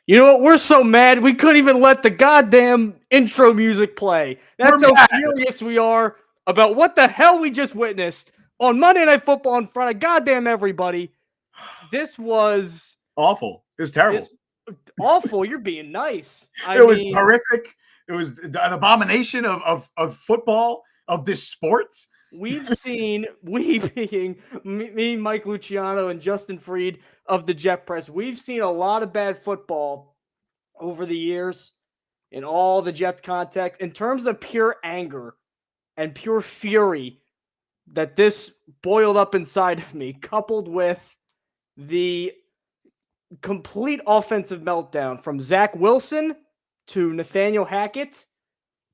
You know what? We're so mad we couldn't even let the goddamn intro music play. That's We're how mad. furious we are about what the hell we just witnessed on Monday Night Football in front of goddamn everybody. This was Awful. It was terrible. this awful. You're being nice. It was horrific. It was an abomination of football, of this sport. We've seen, we being me, Mike Luciano, and Justin Fried of the Jet Press, we've seen a lot of bad football over the years in all the Jets context. In terms of pure anger and pure fury that this boiled up inside of me, coupled with the complete offensive meltdown from Zach Wilson to Nathaniel Hackett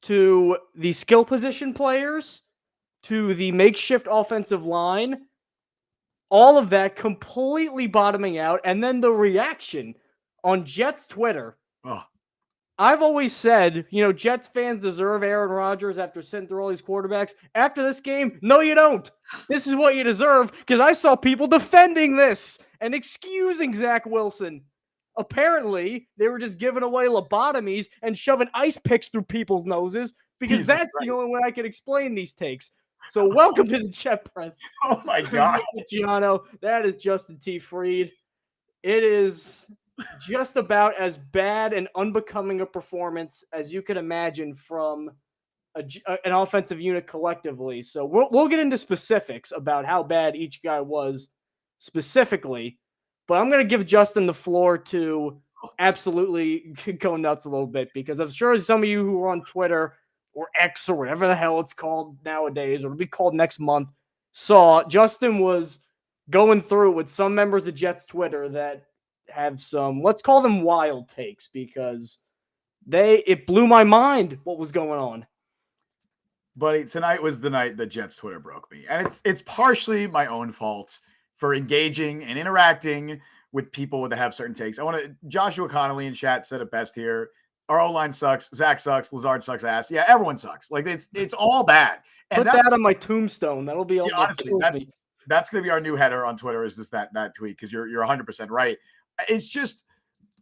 to the skill position players to the makeshift offensive line, all of that completely bottoming out, and then the reaction on Jets Twitter. Oh. I've always said, Jets fans deserve Aaron Rodgers after sitting through all these quarterbacks. After this game, no, you don't. This is what you deserve, because I saw people defending this and excusing Zach Wilson. Apparently, they were just giving away lobotomies and shoving ice picks through people's noses, because Jesus that's Christ. the only way I can explain these takes. So welcome to the Jet Press. Oh my God. Luciano, that is Justin T. Fried. It is just about as bad and unbecoming a performance as you can imagine from an offensive unit collectively. So we'll get into specifics about how bad each guy was specifically, but I'm going to give Justin the floor to absolutely go nuts a little bit, because I'm sure some of you who are on Twitter or X or whatever the hell it's called nowadays, or it'll be called next month, saw Justin was going through with some members of Jets Twitter that have some, let's call them wild takes, because it blew my mind what was going on. Buddy, tonight was the night that Jets Twitter broke me. And it's partially my own fault for engaging and interacting with people that have certain takes. Joshua Connolly in chat said it best here. Our O-line sucks. Zach sucks. Lazard sucks ass. Yeah, everyone sucks. Like, it's all bad. And put that on my tombstone. That'll be all. Yeah, honestly, that's going to be our new header on Twitter, is that tweet, because you're 100% right. It's just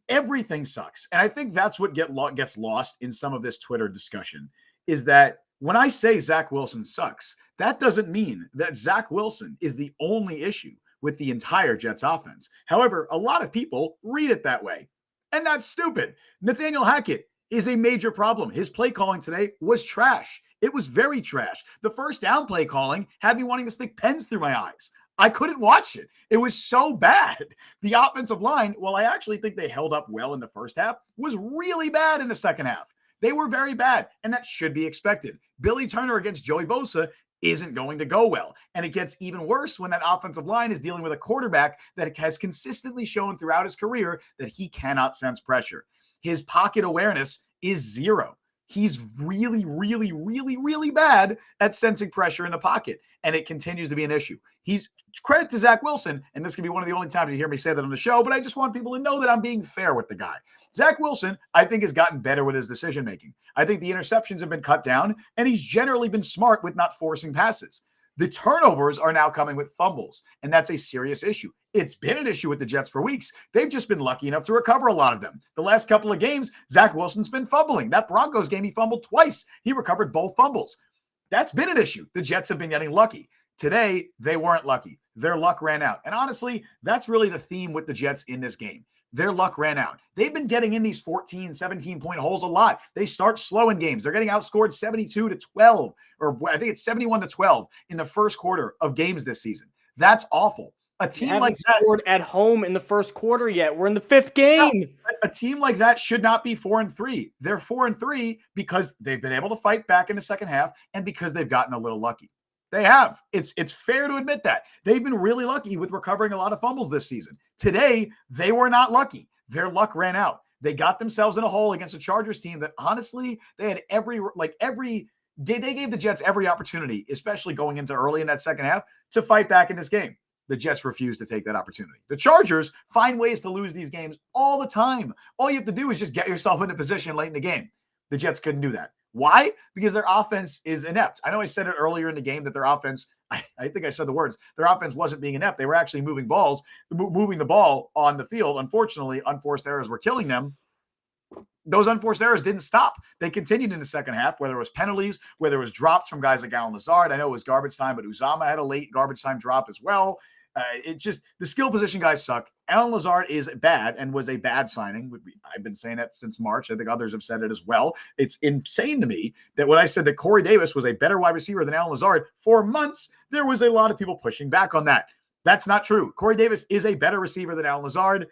everything sucks. And I think that's what gets lost in some of this Twitter discussion, is that when I say Zach Wilson sucks, that doesn't mean that Zach Wilson is the only issue with the entire Jets offense. However, a lot of people read it that way, and that's stupid. Nathaniel Hackett is a major problem. His play calling today was trash. It was very trash. The first down play calling had me wanting to stick pens through my eyes. I couldn't watch it. It was so bad. The offensive line, while I actually think they held up well in the first half, was really bad in the second half. They were very bad, and that should be expected. Billy Turner against Joey Bosa isn't going to go well. And it gets even worse when that offensive line is dealing with a quarterback that has consistently shown throughout his career that he cannot sense pressure. His pocket awareness is zero. He's really, really, really, really bad at sensing pressure in the pocket, and it continues to be an issue. Credit to Zach Wilson, and this can be one of the only times you hear me say that on the show, but I just want people to know that I'm being fair with the guy. Zach Wilson, I think, has gotten better with his decision-making. I think the interceptions have been cut down, and he's generally been smart with not forcing passes. The turnovers are now coming with fumbles, and that's a serious issue. It's been an issue with the Jets for weeks. They've just been lucky enough to recover a lot of them. The last couple of games, Zach Wilson's been fumbling. That Broncos game, he fumbled twice. He recovered both fumbles. That's been an issue. The Jets have been getting lucky. Today, they weren't lucky. Their luck ran out. And honestly, that's really the theme with the Jets in this game. Their luck ran out. They've been getting in these 14, 17-point holes a lot. They start slow in games. They're getting outscored 72-12, or I think it's 71-12 in the first quarter of games this season. That's awful. A team like that scored at home in the first quarter yet. We're in the fifth game. A team like that should not be 4-3. They're 4-3 because they've been able to fight back in the second half and because they've gotten a little lucky. They have. It's fair to admit that. They've been really lucky with recovering a lot of fumbles this season. Today, they were not lucky. Their luck ran out. They got themselves in a hole against a Chargers team that honestly, they had they gave the Jets every opportunity, especially going into early in that second half, to fight back in this game. The Jets refused to take that opportunity. The Chargers find ways to lose these games all the time. All you have to do is just get yourself into position late in the game. The Jets couldn't do that. Why? Because their offense is inept. I know I said it earlier in the game that their offense, I think I said the words, their offense wasn't being inept. They were actually moving the ball on the field. Unfortunately, unforced errors were killing them. those unforced errors didn't stop. They continued in the second half, whether it was penalties, whether it was drops from guys like Alan Lazard. I know it was garbage time, but Uzama had a late garbage time drop as well. It just, the skill position guys suck. Alan Lazard is bad and was a bad signing. I've been saying that since March. I think others have said it as well. It's insane to me that when I said that Corey Davis was a better wide receiver than Alan Lazard for months, there was a lot of people pushing back on that. That's not true. Corey Davis is a better receiver than Alan Lazard.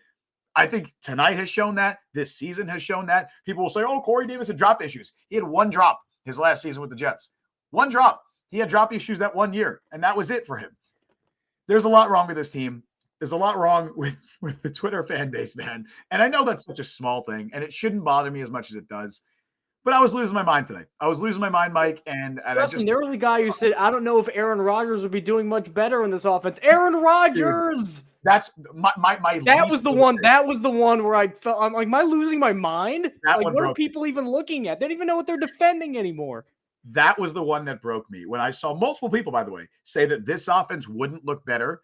I think tonight has shown that. This season has shown that. People will say, oh, Corey Davis had drop issues. He had one drop his last season with the Jets. One drop. He had drop issues that 1 year, and that was it for him. There's a lot wrong with this team. There's a lot wrong with the Twitter fan base, man. And I know that's such a small thing, and it shouldn't bother me as much as it does. But I was losing my mind today. I was losing my mind, Mike. And Justin, there was a guy who said, I don't know if Aaron Rodgers would be doing much better in this offense. Aaron Rodgers! Dude, that's my That was the one. That was the one where I felt, I'm like, am I losing my mind? Like, what are people even looking at? They don't even know what they're defending anymore. That was the one that broke me when I saw multiple people, by the way, say that this offense wouldn't look better.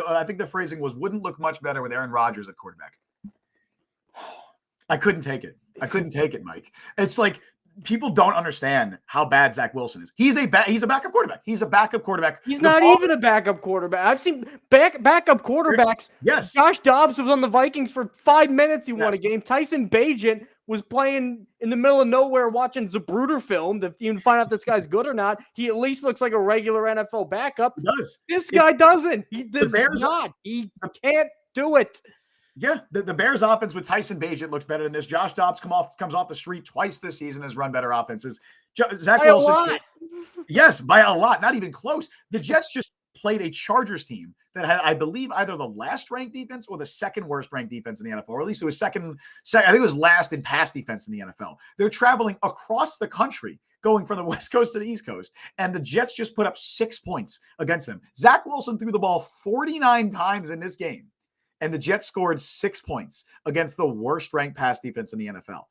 I think the phrasing was wouldn't look much better with Aaron Rodgers at quarterback. I couldn't take it. I couldn't take it, Mike. It's like people don't understand how bad Zach Wilson is. He's a backup quarterback. He's a backup quarterback. He's not even a backup quarterback. I've seen backup quarterbacks. Yes. Josh Dobbs was on the Vikings for 5 minutes. He won a game. Tyson Bagent was playing in the middle of nowhere watching Zapruder film to even find out if this guy's good or not. He at least looks like a regular NFL backup. He does. This guy doesn't. He does not. He can't do it. Yeah, the Bears offense with Tyson Bagent looks better than this. Josh Dobbs comes off the street twice this season, has run better offenses. Zach Wilson, a lot. Yes, by a lot, not even close. The Jets just played a Chargers team that had, I believe, either the last ranked defense or the second worst ranked defense in the NFL, or at least it was second. I think it was last in pass defense in the NFL. They're traveling across the country, going from the West Coast to the East Coast, and the Jets just put up 6 points against them. Zach Wilson threw the ball 49 times in this game, and the Jets scored 6 points against the worst ranked pass defense in the NFL.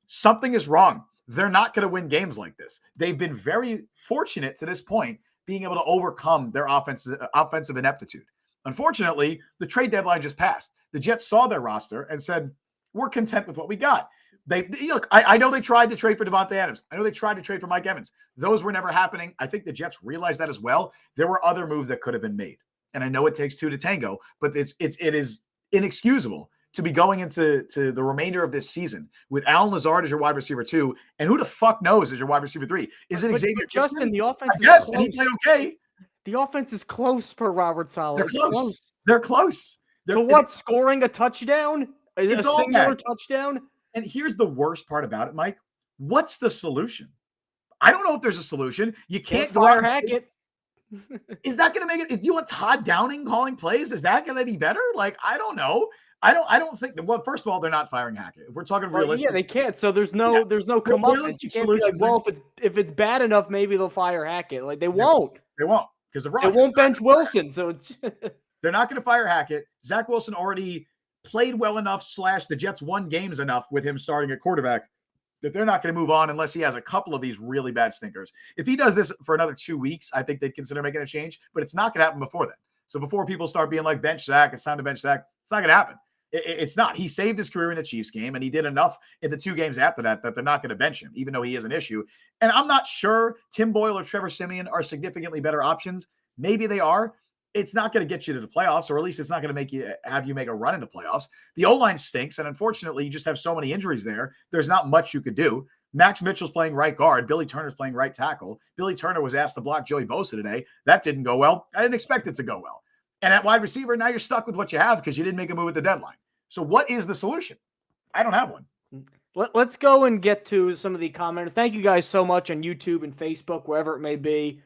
Something is wrong. They're not going to win games like this. They've been very fortunate to this point, being able to overcome their offensive ineptitude. Unfortunately, the trade deadline just passed. The Jets saw their roster and said, we're content with what we got. Look, I know they tried to trade for Devontae Adams. I know they tried to trade for Mike Evans. Those were never happening. I think the Jets realized that as well. There were other moves that could have been made. And I know it takes two to tango, but it is inexcusable to be going into the remainder of this season with Alan Lazard as your wide receiver 2, and who the fuck knows as your wide receiver 3? Is it Xavier Justin, the offense is yes, close. And he played okay. The offense is close per Robert Saleh. They're close. So what, scoring a touchdown? It's a singular touchdown? And here's the worst part about it, Mike. What's the solution? I don't know if there's a solution. You can't go fire Hackett. Is that going to make it? Do you want Todd Downing calling plays? Is that going to be better? Like, I don't know. I don't think that. Well, first of all, they're not firing Hackett. If we're talking realistic, yeah, they can't. So there's no come up. You can't be like, well, if it's bad enough, maybe they'll fire Hackett. Like they won't. They won't because they won't bench Wilson. So it's they're not going to fire Hackett. Zach Wilson already played well enough. / the Jets won games enough with him starting at quarterback that they're not going to move on unless he has a couple of these really bad stinkers. If he does this for another 2 weeks, I think they'd consider making a change. But it's not going to happen before then. So before people start being like bench Zach, it's time to bench Zach. It's not going to happen. It's not. He saved his career in the Chiefs game, and he did enough in the 2 games after that they're not going to bench him, even though he is an issue. And I'm not sure Tim Boyle or Trevor Siemian are significantly better options. Maybe they are. It's not going to get you to the playoffs, or at least it's not going to have you make a run into playoffs. The O-line stinks, and unfortunately, you just have so many injuries there. There's not much you could do. Max Mitchell's playing right guard. Billy Turner's playing right tackle. Billy Turner was asked to block Joey Bosa today. That didn't go well. I didn't expect it to go well. And at wide receiver, now you're stuck with what you have because you didn't make a move at the deadline. So what is the solution? I don't have one. Let's go and get to some of the comments. Thank you guys so much on YouTube and Facebook, wherever it may be,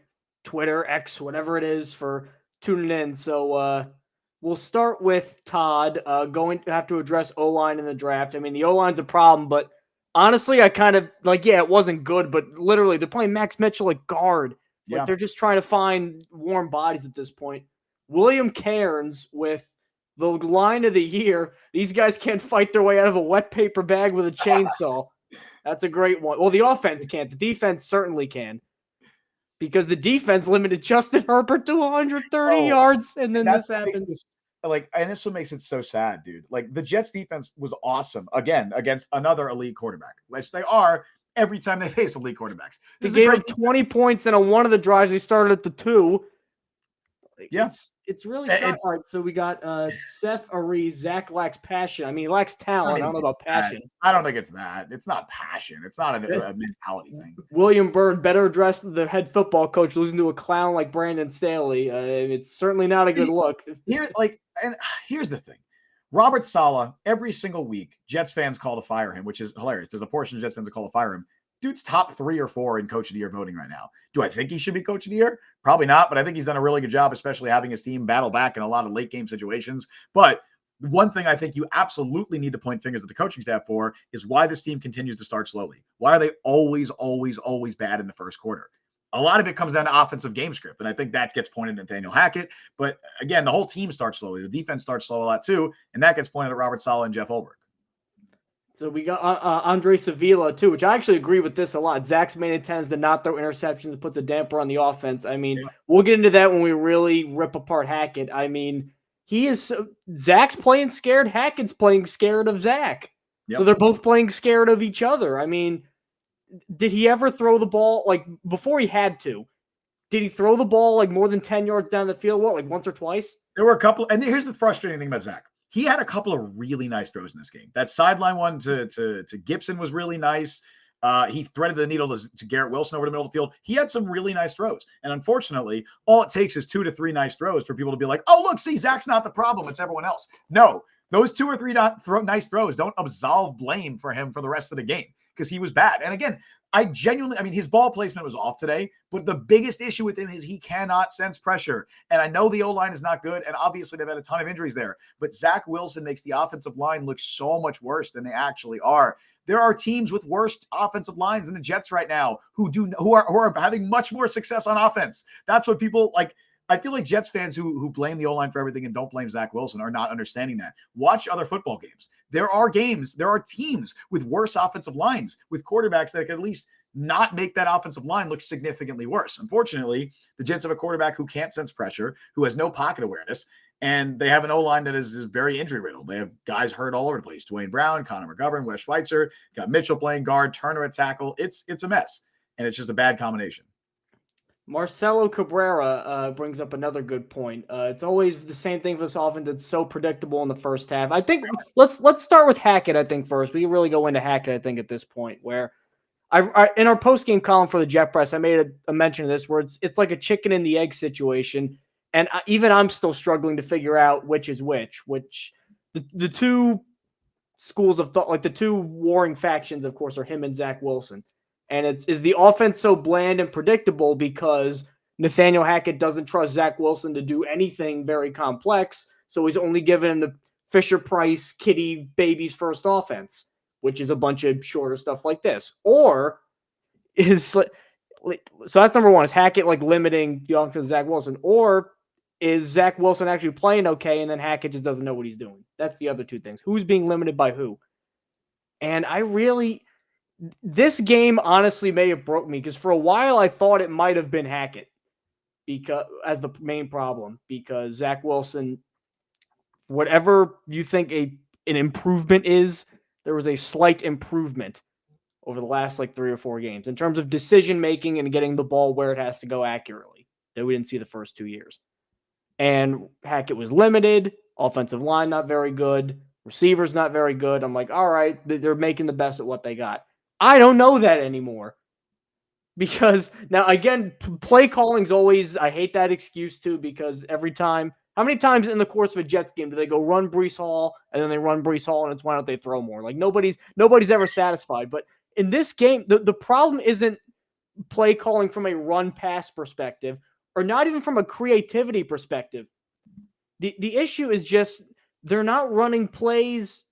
Twitter, X, whatever it is, for tuning in. So we'll start with Todd going to have to address O-line in the draft. I mean, the O-line's a problem, but honestly, I kind of it wasn't good, but literally they're playing Max Mitchell at guard. Like they're just trying to find warm bodies at this point. William Cairns with the line of the year, these guys can't fight their way out of a wet paper bag with a chainsaw. That's a great one. Well, the offense can't. The defense certainly can. Because the defense limited Justin Herbert to 130 yards, and then this happens. like, and this what makes it so sad, dude. Like, the Jets defense was awesome again against another elite quarterback, which they are every time they face elite quarterbacks. They This is a gave great up 20 points, and on one of the drives, they started at the 2. Yeah. It's really shocking. All right, so we got Seth Ari, Zach lacks passion. I mean, he lacks talent. I don't know about passion. I don't think it's that. It's not passion. It's not a mentality thing. William Byrne better address the head football coach losing to a clown like Brandon Staley. It's certainly not a good look. Here's the thing. Robert Saleh, every single week, Jets fans call to fire him, which is hilarious. There's a portion of Jets fans that call to fire him. Dude's top 3 or 4 in Coach of the Year voting right now. Do I think he should be Coach of the Year? Probably not, but I think he's done a really good job, especially having his team battle back in a lot of late game situations. But one thing I think you absolutely need to point fingers at the coaching staff for is why this team continues to start slowly. Why are they always bad in the first quarter? A lot of it comes down to offensive game script, and I think that gets pointed at Nathaniel Hackett. But again, the whole team starts slowly. The defense starts slow a lot too, and that gets pointed at Robert Saleh and Jeff Ulbrich. So we got Andre Sevilla, too, which I actually agree with this a lot. Zach's main intent is to not throw interceptions, puts a damper on the offense. I mean, we'll get into that when we really rip apart Hackett. I mean, Zach's playing scared. Hackett's playing scared of Zach. Yep. So they're both playing scared of each other. I mean, did he ever throw the ball, like, before he had to? Did he throw the ball, like, more than 10 yards down the field? What, like once or twice? There were a couple. And here's the frustrating thing about Zach. He had a couple of really nice throws in this game. That sideline one to Gibson was really nice. He threaded the needle to Garrett Wilson over the middle of the field. He had some really nice throws. And unfortunately, all it takes is 2 to 3 nice throws for people to be like, oh, look, see, Zach's not the problem. It's everyone else. No, those 2 or 3 nice throws don't absolve blame for him for the rest of the game because he was bad. And again, his ball placement was off today, but the biggest issue with him is he cannot sense pressure. And I know the O-line is not good, and obviously they've had a ton of injuries there, but Zach Wilson makes the offensive line look so much worse than they actually are. There are teams with worse offensive lines than the Jets right now who are having much more success on offense. That's what people like. I feel like Jets fans who blame the O-line for everything and don't blame Zach Wilson are not understanding that. Watch other football games. There are teams with worse offensive lines, with quarterbacks that can at least not make that offensive line look significantly worse. Unfortunately, the Jets have a quarterback who can't sense pressure, who has no pocket awareness, and they have an O-line that is very injury-riddled. They have guys hurt all over the place. Dwayne Brown, Connor McGovern, Wes Schweitzer, got Mitchell playing guard, Turner at tackle. It's a mess, and it's just a bad combination. Marcelo Cabrera brings up another good point. It's always the same thing for this offense that's so predictable in the first half. I think let's start with Hackett, I think, first. We can really go into Hackett, I think, at this point, where I in our post-game column for the Jet Press, I made a mention of this, where it's like a chicken and the egg situation, and even I'm still struggling to figure out which is which the two schools of thought, like the two warring factions, of course, are him and Zach Wilson. And is the offense so bland and predictable because Nathaniel Hackett doesn't trust Zach Wilson to do anything very complex, so he's only given him the Fisher-Price, Kitty, Babies first offense, which is a bunch of shorter stuff like this? Or so that's number one, is Hackett like limiting the offense to Zach Wilson? Or is Zach Wilson actually playing okay and then Hackett just doesn't know what he's doing? That's the other two things. Who's being limited by who? And this game honestly may have broke me because for a while I thought it might have been Hackett as the main problem, because Zach Wilson, whatever you think an improvement is, there was a slight improvement over the last 3 or 4 games in terms of decision making and getting the ball where it has to go accurately that we didn't see the first 2 years. And Hackett was limited, offensive line not very good, receivers not very good. I'm like, all right, they're making the best at what they got. I don't know that anymore. Because now, again, play calling's always, I hate that excuse too, because every time, how many times in the course of a Jets game do they go run Breece Hall and then they run Breece Hall and it's why don't they throw more? Like nobody's ever satisfied. But in this game, the problem isn't play calling from a run pass perspective or not even from a creativity perspective. The issue is just they're not running plays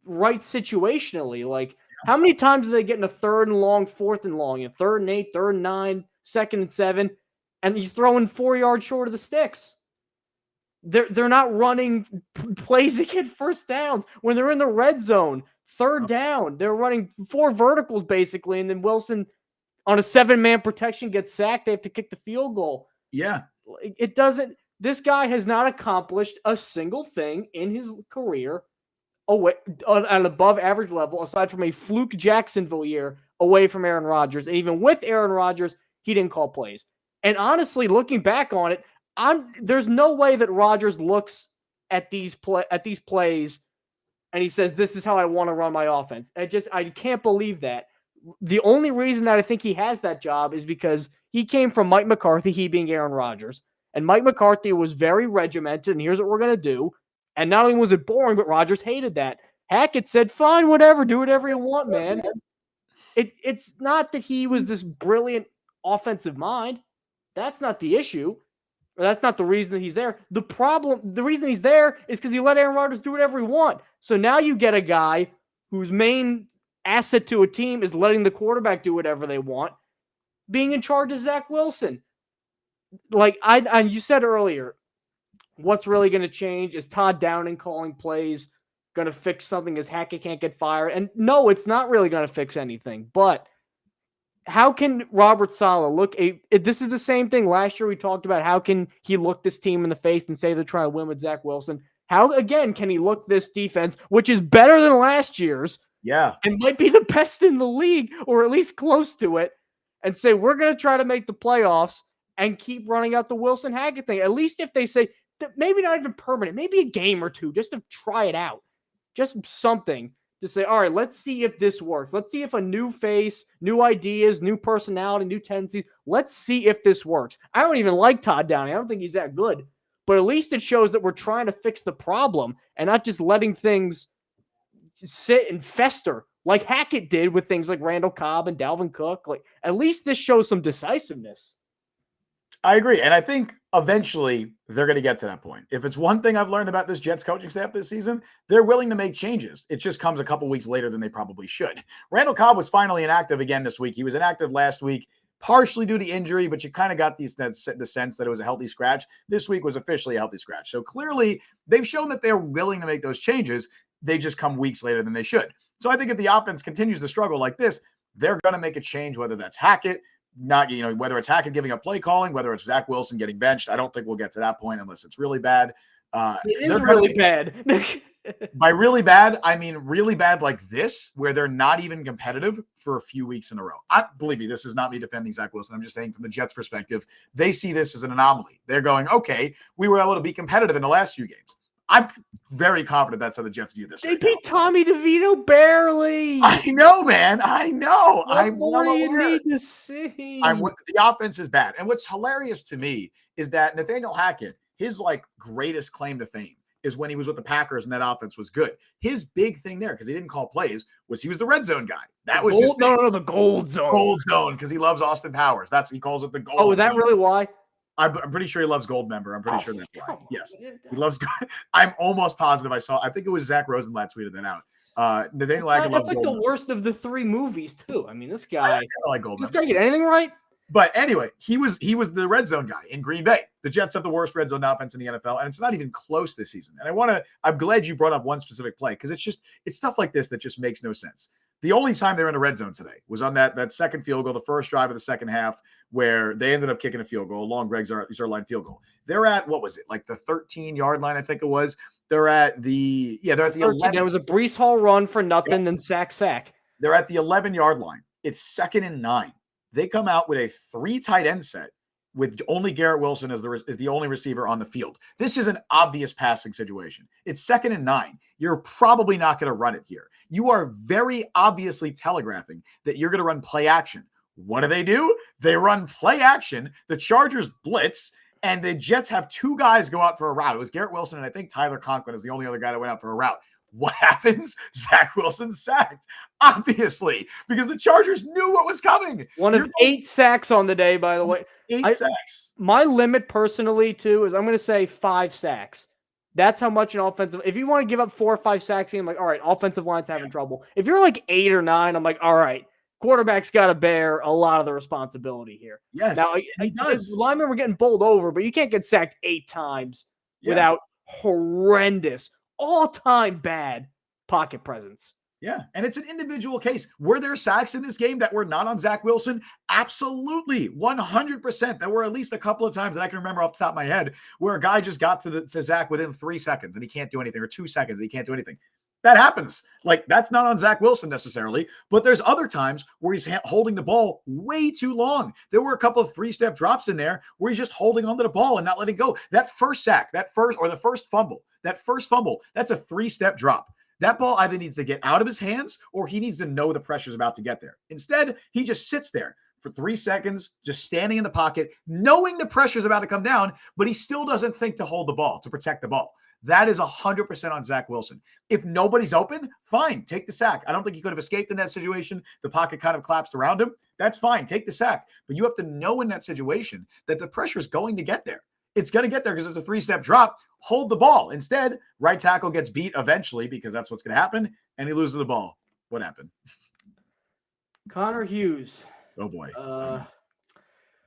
right situationally. Like, how many times do they get in a 3rd and long, 4th and long, 3rd and 8, 3rd and 9, 2nd and 7, and he's throwing 4 yards short of the sticks? They're not running plays that get first downs. When they're in the red zone, 3rd down, they're running 4 verticals basically, and then Wilson on a 7-man protection gets sacked. They have to kick the field goal. Yeah. It doesn't. This guy has not accomplished a single thing in his career away on an above average level, aside from a fluke Jacksonville year away from Aaron Rodgers. And even with Aaron Rodgers, he didn't call plays. And honestly, looking back on it, there's no way that Rodgers looks at these plays and he says, "This is how I want to run my offense." I can't believe that. The only reason that I think he has that job is because he came from Mike McCarthy, he being Aaron Rodgers. And Mike McCarthy was very regimented, and here's what we're going to do. And not only was it boring, but Rodgers hated that. Hackett said, "Fine, whatever, do whatever you want, man." It's not that he was this brilliant offensive mind. That's not the issue. That's not the reason that he's there. The reason he's there is because he let Aaron Rodgers do whatever he wants. So now you get a guy whose main asset to a team is letting the quarterback do whatever they want, being in charge of Zach Wilson. Like you said earlier, what's really going to change? Is Todd Downing calling plays going to fix something as Hackett can't get fired? And no, it's not really going to fix anything. But how can Robert Saleh this is the same thing last year we talked about. How can he look this team in the face and say they're trying to win with Zach Wilson? How, again, can he look this defense, which is better than last year's, and might be the best in the league, or at least close to it, and say, we're going to try to make the playoffs and keep running out the Wilson Hackett thing? At least if they say, maybe not even permanent, maybe a game or two, just to try it out. Just something to say, all right, let's see if this works. Let's see if a new face, new ideas, new personality, new tendencies, let's see if this works. I don't even like Todd Downing. I don't think he's that good. But at least it shows that we're trying to fix the problem and not just letting things sit and fester like Hackett did with things like Randall Cobb and Dalvin Cook. Like, at least this shows some decisiveness. I agree. And I think eventually they're going to get to that point. If it's one thing I've learned about this Jets coaching staff this season, they're willing to make changes. It just comes a couple weeks later than they probably should. Randall Cobb was finally inactive again this week. He was inactive last week, partially due to injury, but you kind of got the sense that it was a healthy scratch. This week was officially a healthy scratch. So clearly they've shown that they're willing to make those changes. They just come weeks later than they should. So I think if the offense continues to struggle like this, they're going to make a change, whether that's Hackett, whether it's Hackett giving up play calling, whether it's Zach Wilson getting benched. I don't think we'll get to that point unless it's really bad. It is really bad. By really bad, I mean really bad like this, where they're not even competitive for a few weeks in a row. Believe me, this is not me defending Zach Wilson. I'm just saying from the Jets' perspective, they see this as an anomaly. They're going, okay, we were able to be competitive in the last few games. I'm very confident that's how the Jets view this. They beat Tommy DeVito barely. I know, man. I know. What more do you need to see? The offense is bad. And what's hilarious to me is that Nathaniel Hackett, his greatest claim to fame is when he was with the Packers and that offense was good. His big thing there, because he didn't call plays, was he was the red zone guy. That was his thing. The gold zone. Gold zone, because he loves Austin Powers. He calls it the gold zone. Oh, is that really why? I'm pretty sure he loves Goldmember. I'm pretty sure that's why. Yes. He loves I'm almost positive I think it was Zach Rosenblatt tweeted that out. Nathaniel Hackett loves That's like Goldmember. The worst of the three movies, too. I mean, this guy. I like Goldmember. This guy get anything right? But anyway, he was the red zone guy in Green Bay. The Jets have the worst red zone offense in the NFL, and it's not even close this season. And I'm glad you brought up one specific play, because it's stuff like this that just makes no sense. The only time they were in the red zone today was on that second field goal, the first drive of the second half, where they ended up kicking a field goal, a long Greg Zuerlein field goal. They're at, what was it, like the 13-yard line, I think it was. They're at the 11. There was a Breece Hall run for nothing, then sack. They're at the 11-yard line. It's 2nd and 9. They come out with a 3 tight end set with only Garrett Wilson as the only receiver on the field. This is an obvious passing situation. It's 2nd and 9. You're probably not going to run it here. You are very obviously telegraphing that you're going to run play action. What do? They run play action. The Chargers blitz, and the Jets have 2 guys go out for a route. It was Garrett Wilson, and I think Tyler Conklin is the only other guy that went out for a route. What happens? Zach Wilson sacked, obviously, because the Chargers knew what was coming. One of 8 sacks on the day, by the way. 8 sacks. My limit personally, too, is I'm going to say 5 sacks. That's how much an offensive. If you want to give up 4 or 5 sacks, I'm like, all right, offensive line's having trouble. If you're like 8 or 9, I'm like, all right, quarterback's got to bear a lot of the responsibility here. Yes, now he does. Linemen were getting bowled over, but you can't get sacked 8 times without horrendous, all-time bad pocket presence. Yeah, and it's an individual case. Were there sacks in this game that were not on Zach Wilson? Absolutely, 100%. There were at least a couple of times that I can remember off the top of my head where a guy just got to Zach within 3 seconds and he can't do anything, or 2 seconds and he can't do anything. That happens. Like, that's not on Zach Wilson necessarily, but there's other times where he's holding the ball way too long. There were a couple of 3-step drops in there where he's just holding onto the ball and not letting go. That first sack, the first fumble, that's a 3-step drop. That ball either needs to get out of his hands or he needs to know the pressure's about to get there. Instead, he just sits there for 3 seconds, just standing in the pocket, knowing the pressure's about to come down, but he still doesn't think to hold the ball, to protect the ball. That is 100% on Zach Wilson. If nobody's open, fine, take the sack. I don't think he could have escaped in that situation. The pocket kind of collapsed around him. That's fine, take the sack. But you have to know in that situation that the pressure's going to get there. It's going to get there because it's a 3-step drop. Hold the ball. Instead, right tackle gets beat eventually because that's what's going to happen, and he loses the ball. What happened? Connor Hughes. Oh, boy.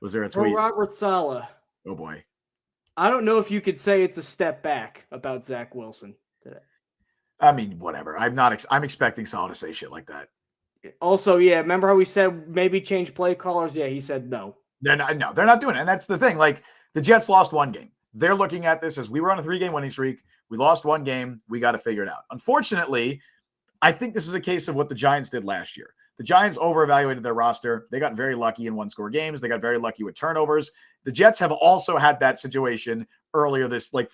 Was there a tweet? Robert Saleh. Oh, boy. I don't know if you could say it's a step back about Zach Wilson today. I mean, whatever. I'm expecting Saleh to say shit like that. Also, yeah, remember how we said maybe change play callers? Yeah, he said no. They're not doing it. And that's the thing. Like, the Jets lost one game. They're looking at this as we were on a 3-game winning streak. We lost one game. We got to figure it out. Unfortunately, I think this is a case of what the Giants did last year. The Giants over-evaluated their roster. They got very lucky in one-score games. They got very lucky with turnovers. The Jets have also had that situation earlier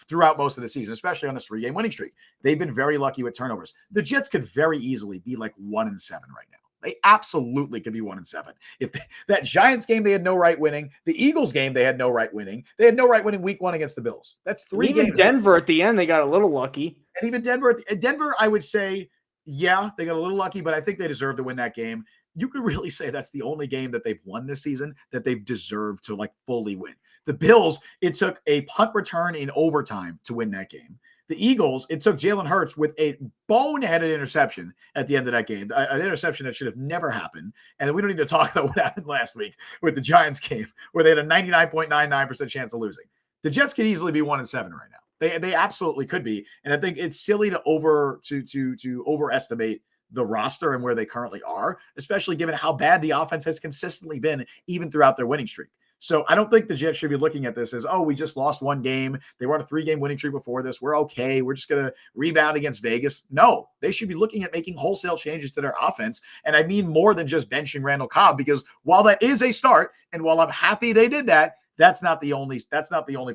throughout most of the season, especially on this 3-game winning streak. They've been very lucky with turnovers. The Jets could very easily be like 1-7 right now. They absolutely could be 1-7. If that Giants game, they had no right winning. The Eagles game, they had no right winning. They had no right winning week 1 against the Bills. That's 3 games. Even Denver at the end, they got a little lucky. And even Denver, I would say, yeah, they got a little lucky, but I think they deserve to win that game. You could really say that's the only game that they've won this season that they've deserved to fully win. The Bills, it took a punt return in overtime to win that game. The Eagles, it took Jalen Hurts with a boneheaded interception at the end of that game, an interception that should have never happened. And we don't need to talk about what happened last week with the Giants game, where they had a 99.99% chance of losing. The Jets could easily be 1-7 right now. They absolutely could be. And I think it's silly to overestimate the roster and where they currently are, especially given how bad the offense has consistently been even throughout their winning streak. So I don't think the Jets should be looking at this as, oh, we just lost one game. They were on a 3-game winning streak before this. We're okay. We're just going to rebound against Vegas. No, they should be looking at making wholesale changes to their offense. And I mean more than just benching Randall Cobb, because while that is a start, and while I'm happy they did that, that's not the only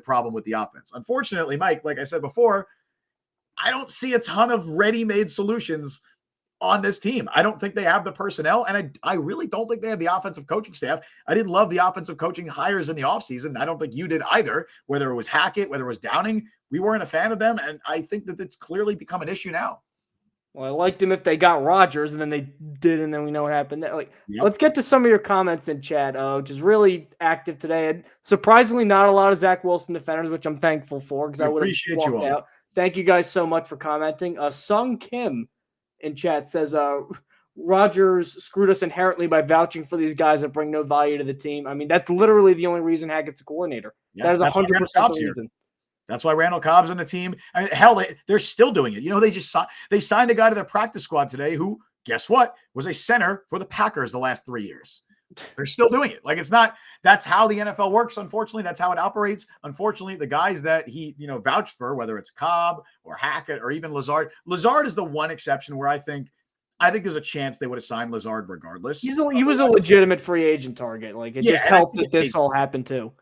problem with the offense. Unfortunately, Mike, like I said before, I don't see a ton of ready-made solutions on this team. I don't think they have the personnel, and I really don't think they have the offensive coaching staff. I didn't love the offensive coaching hires in the offseason. I don't think you did either, whether it was Hackett, whether it was Downing. We weren't a fan of them, and I think that it's clearly become an issue now. Well, I liked them if they got Rodgers, and then they did, and then we know what happened. Let's get to some of your comments in chat, which is really active today. And surprisingly, not a lot of Zach Wilson defenders, which I'm thankful for, because I would have walked out. Thank you guys so much for commenting. Sung Kim in chat says, Rodgers screwed us inherently by vouching for these guys that bring no value to the team. I mean, that's literally the only reason Hackett's the coordinator. Yeah, that is 100% the reason. That's why Randall Cobb's on the team. I mean, hell, they're still doing it. You know, they signed a guy to their practice squad today who, guess what, was a center for the Packers the last 3 years. They're still doing it. That's how the NFL works. Unfortunately, that's how it operates. Unfortunately, the guys that he, vouched for, whether it's Cobb or Hackett or even Lazard is the one exception where I think there's a chance they would have signed Lazard regardless. He was a legitimate free agent target. It just helped that this all happened too.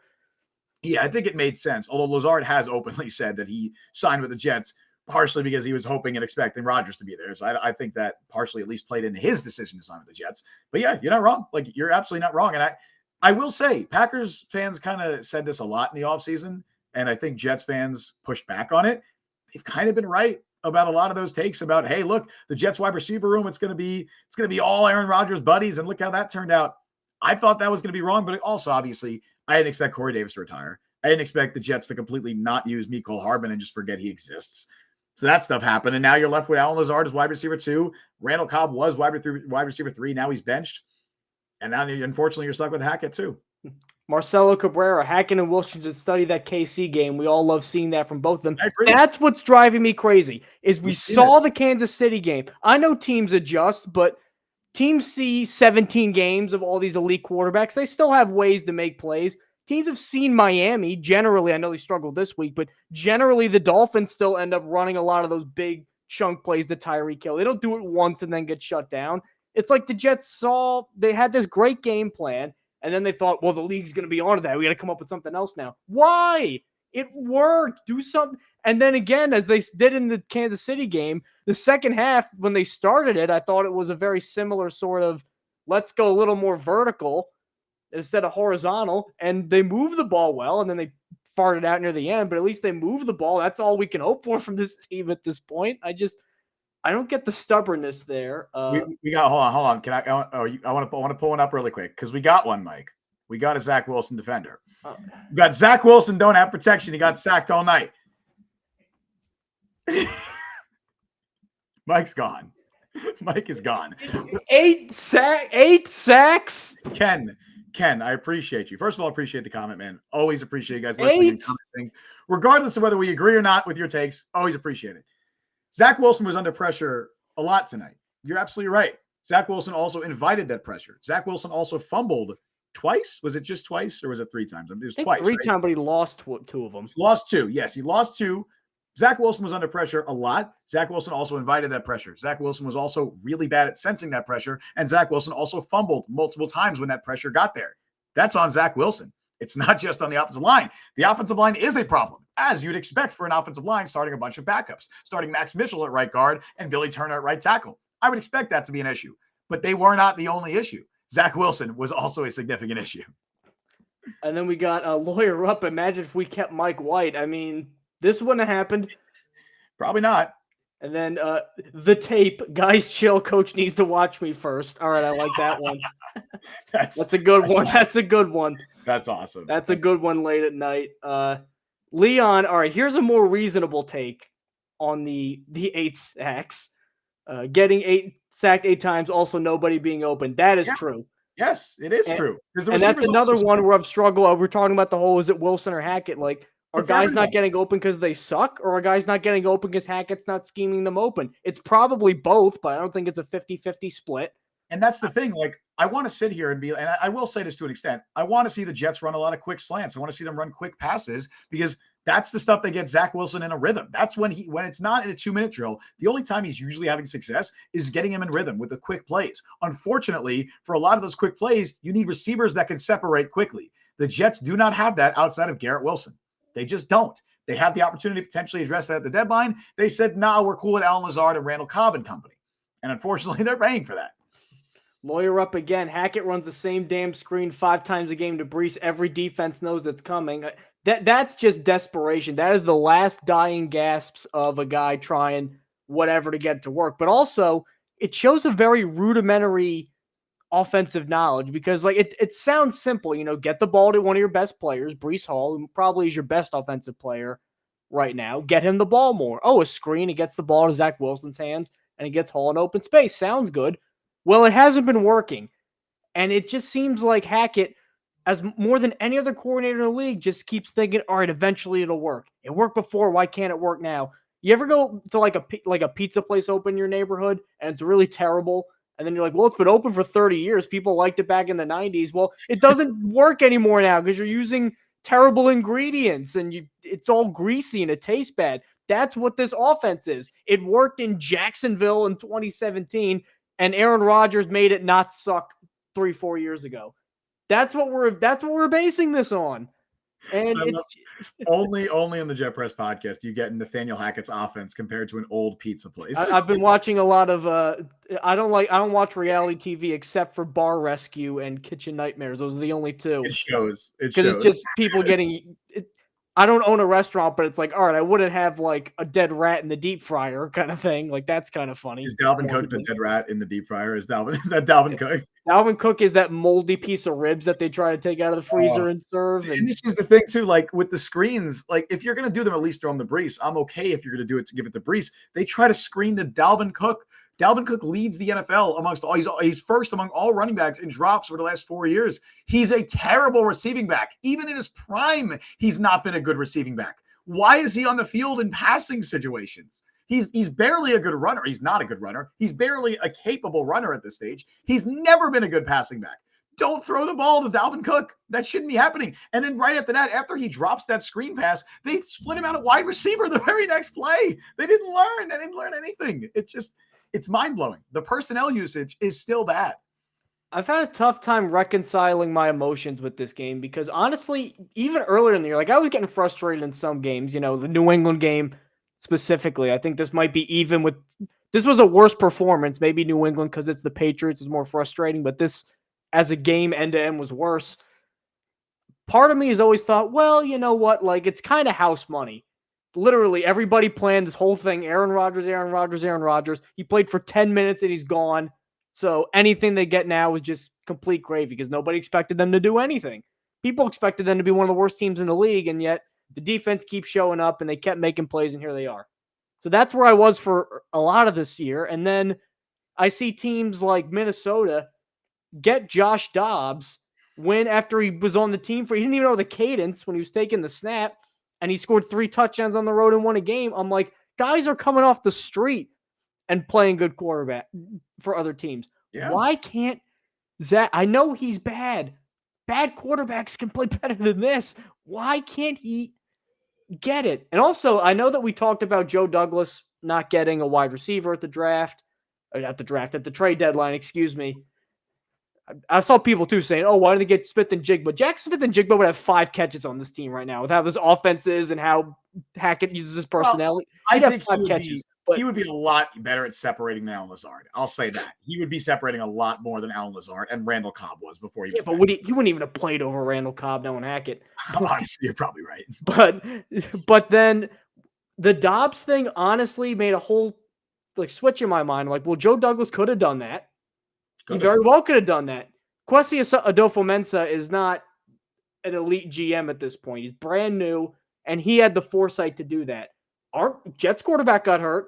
Yeah, I think it made sense. Although Lazard has openly said that he signed with the Jets partially because he was hoping and expecting Rodgers to be there. So I think that partially at least played into his decision to sign with the Jets. But yeah, you're not wrong. You're absolutely not wrong. And I will say, Packers fans kind of said this a lot in the offseason, and I think Jets fans pushed back on it. They've kind of been right about a lot of those takes about, hey, look, the Jets wide receiver room, it's going to be all Aaron Rodgers buddies, and look how that turned out. I thought that was going to be wrong, but also obviously I didn't expect Corey Davis to retire. I didn't expect the Jets to completely not use Mecole Hardman and just forget he exists. So that stuff happened, and now you're left with Allen Lazard as wide receiver 2. Randall Cobb was wide receiver 3. Now he's benched, and now unfortunately you're stuck with Hackett too. Marcelo Cabrera, Hackett and Wilson should study that KC game. We all love seeing that from both of them. I agree. That's what's driving me crazy, is we seen saw the Kansas City game. I know teams adjust, but teams see 17 games of all these elite quarterbacks. They still have ways to make plays. Teams have seen Miami. Generally, I know they struggled this week, but generally the Dolphins still end up running a lot of those big chunk plays to Tyreek Hill. They don't do it once and then get shut down. It's like the Jets saw they had this great game plan, and then they thought, well, the league's going to be on that. We got to come up with something else now. Why? It worked. Do something. And then again, as they did in the Kansas City game, the second half, when they started it, I thought it was a very similar sort of, let's go a little more vertical instead of horizontal. And they moved the ball well, and then they farted out near the end, but at least they moved the ball. That's all we can hope for from this team at this point. I don't get the stubbornness there. We got hold on. Can I want to pull one up really quick because we got one, Mike. We got a Zach Wilson defender. We got Zach Wilson, don't have protection. He got sacked all night. Mike's gone. Mike is gone. 8 sacks. Ken, I appreciate you. First of all, I appreciate the comment, man. Always appreciate you guys listening and commenting. Regardless of whether we agree or not with your takes, always appreciate it. Zach Wilson was under pressure a lot tonight. You're absolutely right. Zach Wilson also invited that pressure. Zach Wilson also fumbled twice. Was it just twice or was it 3 times? It was twice. 3 times, but he lost 2 of them. Lost 2. Yes, he lost 2. Zach Wilson was under pressure a lot. Zach Wilson also invited that pressure. Zach Wilson was also really bad at sensing that pressure. And Zach Wilson also fumbled multiple times when that pressure got there. That's on Zach Wilson. It's not just on the offensive line. The offensive line is a problem, as you'd expect for an offensive line starting a bunch of backups, starting Max Mitchell at right guard and Billy Turner at right tackle. I would expect that to be an issue, but they were not the only issue. Zach Wilson was also a significant issue. And then we got a lawyer up. Imagine if we kept Mike White. I mean, this wouldn't have happened. Probably not. And then the tape. Guys, chill. Coach needs to watch me first. All right, I like that one. That's a good one. That's a good one. That's awesome. That's a good one late at night. Leon, all right, here's a more reasonable take on the 8 sacks. Getting sacked 8 times, also nobody being open. That is true. Yes, it is true. And that's another one where I've struggled. We're talking about the whole, is it Wilson or Hackett? Like, are guys not getting open because they suck, or are guys not getting open because Hackett's not scheming them open? It's probably both, but I don't think it's a 50-50 split. And that's the thing. Like, I want to sit here and be, and I will say this to an extent, I want to see the Jets run a lot of quick slants. I want to see them run quick passes because that's the stuff that gets Zach Wilson in a rhythm. That's when it's not in a 2-minute drill. The only time he's usually having success is getting him in rhythm with the quick plays. Unfortunately, for a lot of those quick plays, you need receivers that can separate quickly. The Jets do not have that outside of Garrett Wilson. They just don't. They had the opportunity to potentially address that at the deadline. They said, nah, we're cool with Alan Lazard and Randall Cobb and company. And unfortunately, they're paying for that. Lawyer up again. Hackett runs the same damn screen 5 times a game to Brees. Every defense knows it's coming. That's just desperation. That is the last dying gasps of a guy trying whatever to get to work. But also, it shows a very rudimentary offensive knowledge because, like, it sounds simple. You know, get the ball to one of your best players, Brees Hall, who probably is your best offensive player right now. Get him the ball more. Oh, a screen. He gets the ball to Zach Wilson's hands, and he gets Hall in open space. Sounds good. Well, it hasn't been working. And it just seems like Hackett, as more than any other coordinator in the league, just keeps thinking, all right, eventually it'll work. It worked before. Why can't it work now? You ever go to like a pizza place open in your neighborhood and it's really terrible? And then you're like, well, it's been open for 30 years. People liked it back in the 90s. Well, it doesn't work anymore now because you're using terrible ingredients and it's all greasy and it tastes bad. That's what this offense is. It worked in Jacksonville in 2017. And Aaron Rodgers made it not suck 3-4 years ago. That's what we're basing this on. And it's only in the Jet Press podcast you get Nathaniel Hackett's offense compared to an old pizza place. I've been watching a lot of I don't watch reality TV except for Bar Rescue and Kitchen Nightmares. Those are the only 2. It shows. Because it's just people getting I don't own a restaurant, but it's like, all right, I wouldn't have like a dead rat in the deep fryer kind of thing. Like, that's kind of funny. Is Dalvin Cook the dead rat in the deep fryer? Is that Dalvin Cook? Dalvin Cook is that moldy piece of ribs that they try to take out of the freezer and serve. And this is the thing too, like with the screens, like if you're going to do them, at least throw them to Brees. I'm okay if you're going to do it to give it to Brees. They try to screen to Dalvin Cook Dalvin Cook leads the NFL amongst all. He's first among all running backs in drops for the last 4 years. He's a terrible receiving back. Even in his prime, he's not been a good receiving back. Why is he on the field in passing situations? He's barely a good runner. He's not a good runner. He's barely a capable runner at this stage. He's never been a good passing back. Don't throw the ball to Dalvin Cook. That shouldn't be happening. And then right after that, after he drops that screen pass, they split him out at wide receiver the very next play. They didn't learn. They didn't learn anything. It's mind-blowing. The personnel usage is still bad. I've had a tough time reconciling my emotions with this game because honestly, even earlier in the year, like I was getting frustrated in some games, the New England game specifically. I think this might be even with, this was a worse performance. Maybe New England because it's the Patriots is more frustrating, but this as a game end to end was worse. Part of me has always thought, well, you know what? Like it's kind of house money. Literally everybody planned this whole thing. Aaron Rodgers. He played for 10 minutes and he's gone. So anything they get now is just complete gravy because nobody expected them to do anything. People expected them to be one of the worst teams in the league, and yet the defense keeps showing up and they kept making plays, and here they are. So that's where I was for a lot of this year. And then I see teams like Minnesota get Josh Dobbs win after he was on the team he didn't even know the cadence when he was taking the snap, and he scored 3 touchdowns on the road and won a game. I'm like, guys are coming off the street and playing good quarterback for other teams. Yeah. Why can't Zach? I know he's bad. Bad quarterbacks can play better than this. Why can't he get it? And also, I know that we talked about Joe Douglas not getting a wide receiver at the at the trade deadline, excuse me. I saw people too saying, oh, why didn't they get Smith-Njigba? Jack Smith-Njigba would have 5 catches on this team right now with how this offense is and how Hackett uses his personality. Well, I think 5 catches. He would be a lot better at separating than Allen Lazard. I'll say that. He would be separating a lot more than Allen Lazard and Randall Cobb was before he was. Yeah, but he wouldn't even have played over Randall Cobb knowing Hackett. Honestly, you're probably right. But then the Dobbs thing honestly made a whole switch in my mind. Like, well, Joe Douglas could have done that. He very well could have done that. Kwesi Adofo-Mensah is not an elite GM at this point. He's brand new, and he had the foresight to do that. Our Jets quarterback got hurt.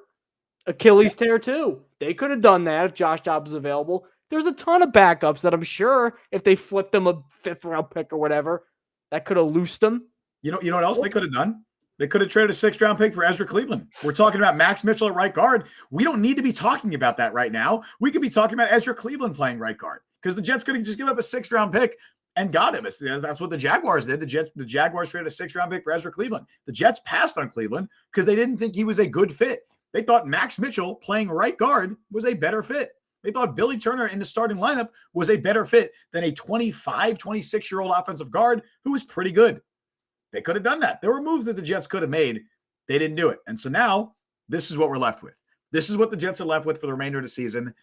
Achilles tear too. They could have done that if Josh Dobbs was available. There's a ton of backups that I'm sure if they flipped them a 5th-round pick or whatever, that could have loosed them. You know what else they could have done? They could have traded a 6th-round pick for Ezra Cleveland. We're talking about Max Mitchell at right guard. We don't need to be talking about that right now. We could be talking about Ezra Cleveland playing right guard because the Jets could have just given up a 6th-round pick and got him. That's what the Jaguars did. The Jaguars traded a 6th-round pick for Ezra Cleveland. The Jets passed on Cleveland because they didn't think he was a good fit. They thought Max Mitchell playing right guard was a better fit. They thought Billy Turner in the starting lineup was a better fit than a 25, 26-year-old offensive guard who was pretty good. They could have done that. There were moves that the Jets could have made. They didn't do it. And so now this is what we're left with. This is what the Jets are left with for the remainder of the season.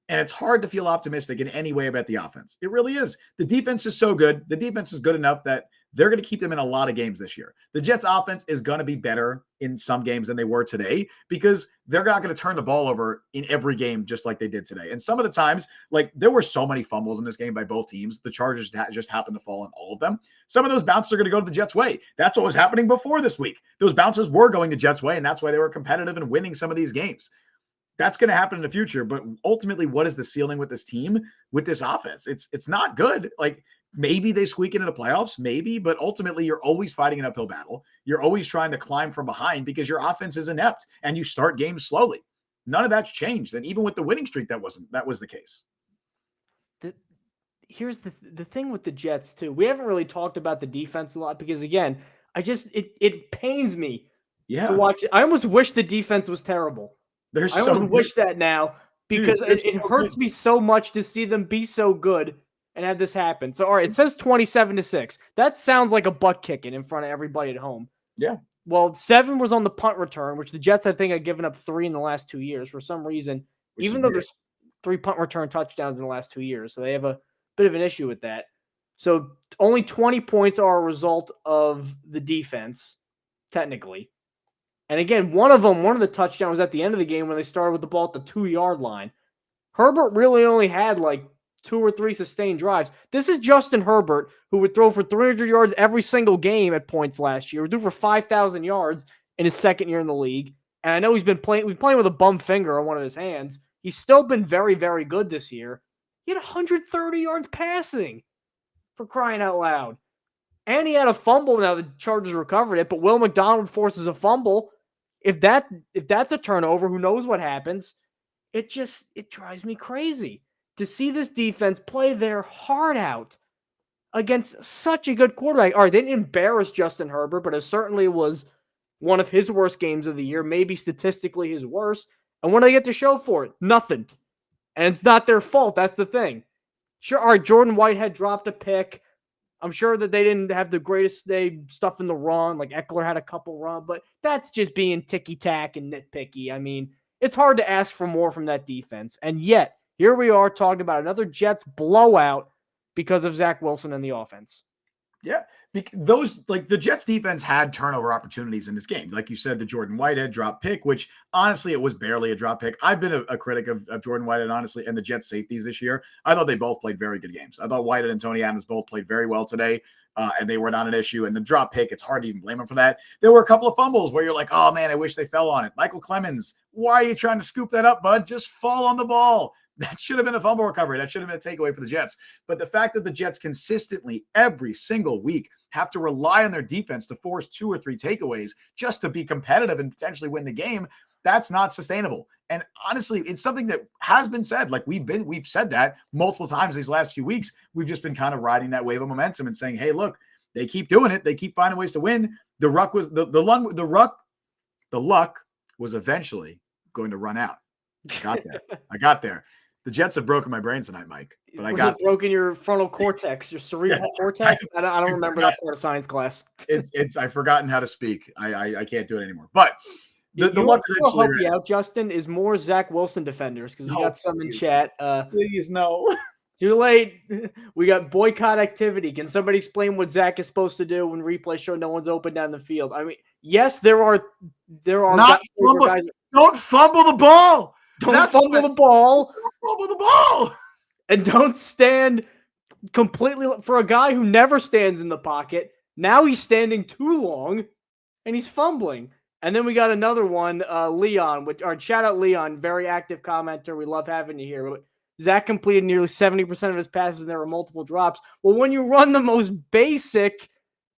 And it's hard to feel optimistic in any way about the offense. It really is. The defense is so good. The defense is good enough that they're going to keep them in a lot of games this year. The Jets offense is going to be better in some games than they were today because they're not going to turn the ball over in every game just like they did today. And some of the times, like there were so many fumbles in this game by both teams. The Chargers just happened to fall on all of them. Some of those bounces are going to go to the Jets' way. That's what was happening before this week. Those bounces were going to Jets' way, and that's why they were competitive and winning some of these games. That's going to happen in the future. But ultimately, what is the ceiling with this team, with this offense? It's not good. Like maybe they squeak into the playoffs, maybe, but ultimately you're always fighting an uphill battle. You're always trying to climb from behind because your offense is inept and you start games slowly. None of that's changed. And even with the winning streak, that was the case. Here's the thing with the Jets too. We haven't really talked about the defense a lot because again, it pains me to watch. I almost wish the defense was terrible. I almost wish that now because it hurts me so much to see them be so good and have this happen. So, all right, it says 27-6. That sounds like a butt kicking in front of everybody at home. Yeah. Well, 7 was on the punt return, which the Jets, I think, had given up 3 in the last 2 years for some reason, even though there's 3 punt return touchdowns in the last 2 years. So they have a bit of an issue with that. So only 20 points are a result of the defense, technically. And again, one of the touchdowns was at the end of the game when they started with the ball at the 2-yard line. Herbert really only had like 2 or 3 sustained drives. This is Justin Herbert, who would throw for 300 yards every single game at points last year. He threw for 5,000 yards in his second year in the league. And I know he's playing with a bum finger on one of his hands. He's still been very, very good this year. He had 130 yards passing, for crying out loud. And he had a fumble. Now the Chargers recovered it, but Will McDonald forces a fumble. If that's a turnover, who knows what happens? It drives me crazy to see this defense play their heart out against such a good quarterback. All right, they didn't embarrass Justin Herbert, but it certainly was one of his worst games of the year, maybe statistically his worst. And what do they get to show for it? Nothing. And it's not their fault. That's the thing. Sure, all right, Jordan Whitehead dropped a pick. I'm sure that they didn't have the greatest stuff in the run. Like Eckler had a couple run, but that's just being ticky-tack and nitpicky. I mean, it's hard to ask for more from that defense. And yet, here we are talking about another Jets blowout because of Zach Wilson and the offense. Yeah, those, like, the Jets defense had turnover opportunities in this game. Like you said, the Jordan Whitehead drop pick, which honestly, it was barely a drop pick. I've been a critic of Jordan Whitehead, honestly, and the Jets safeties this year. I thought they both played very good games. I thought Whitehead and Tony Adams both played very well today, and they were not an issue. And the drop pick, it's hard to even blame them for that. There were a couple of fumbles where you're like, oh man, I wish they fell on it. Michael Clemens, why are you trying to scoop that up, bud? Just fall on the ball. That should have been a fumble recovery. That should have been a takeaway for the Jets. But the fact that the Jets consistently every single week have to rely on their defense to force 2 or 3 takeaways just to be competitive and potentially win the game, that's not sustainable. And honestly, it's something that has been said. Like we've said that multiple times these last few weeks. We've just been kind of riding that wave of momentum and saying, hey, look, they keep doing it. They keep finding ways to win. The luck was eventually going to run out. I got there. The Jets have broken my brain tonight, Mike. But I got broken your frontal cortex, your cerebral cortex. I don't remember that part of science class. I've forgotten how to speak. I can't do it anymore. But the luck will help you out, Justin, is more Zach Wilson defenders because we got some in chat. Please no. Too late. We got boycott activity. Can somebody explain what Zach is supposed to do when replay show no one's open down the field? I mean, yes, there are not guys. Don't fumble the ball. Don't fumble the ball. Don't fumble the ball. And don't stand completely for a guy who never stands in the pocket. Now he's standing too long and he's fumbling. And then we got another one, Leon, shout out Leon, very active commenter. We love having you here. But Zach completed nearly 70% of his passes and there were multiple drops. Well, when you run the most basic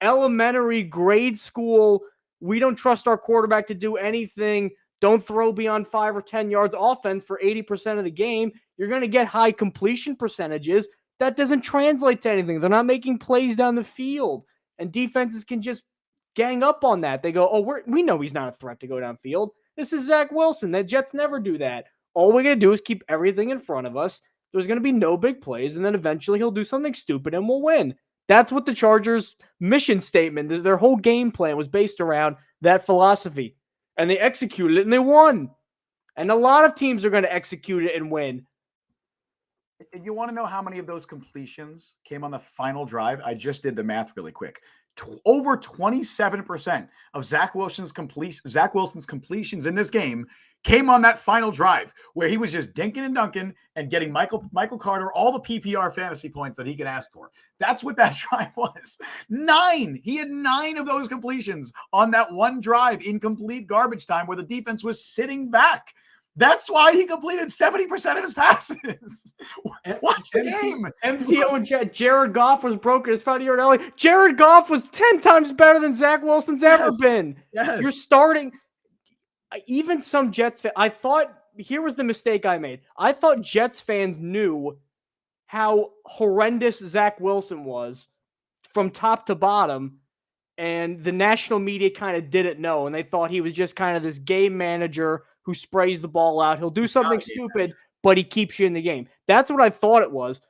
elementary grade school, we don't trust our quarterback to do anything. Don't throw beyond 5 or 10 yards offense for 80% of the game. You're going to get high completion percentages. That doesn't translate to anything. They're not making plays down the field. And defenses can just gang up on that. They go, oh, we know he's not a threat to go downfield. This is Zach Wilson. The Jets never do that. All we're going to do is keep everything in front of us. There's going to be no big plays, and then eventually he'll do something stupid and we'll win. That's what the Chargers' mission statement, their whole game plan was based around that philosophy. And they executed it, and they won. And a lot of teams are going to execute it and win. You want to know how many of those completions came on the final drive? I just did the math really quick. Over 27% of Zach Wilson's completions in this game came on that final drive where he was just dinking and dunking and getting Michael Carter all the PPR fantasy points that he could ask for. That's what that drive was. 9. He had 9 of those completions on that one drive in complete garbage time where the defense was sitting back. That's why he completed 70% of his passes. Watch the game. MTO and Jared Goff was broken his 5-yard alley. Jared Goff was 10 times better than Zach Wilson's ever been. Yes. You're starting. Even some Jets fans, I thought, here was the mistake I made. I thought Jets fans knew how horrendous Zach Wilson was from top to bottom, and the national media kind of didn't know, and they thought he was just kind of this game manager who sprays the ball out. He'll do something stupid, but he keeps you in the game. That's what I thought it was.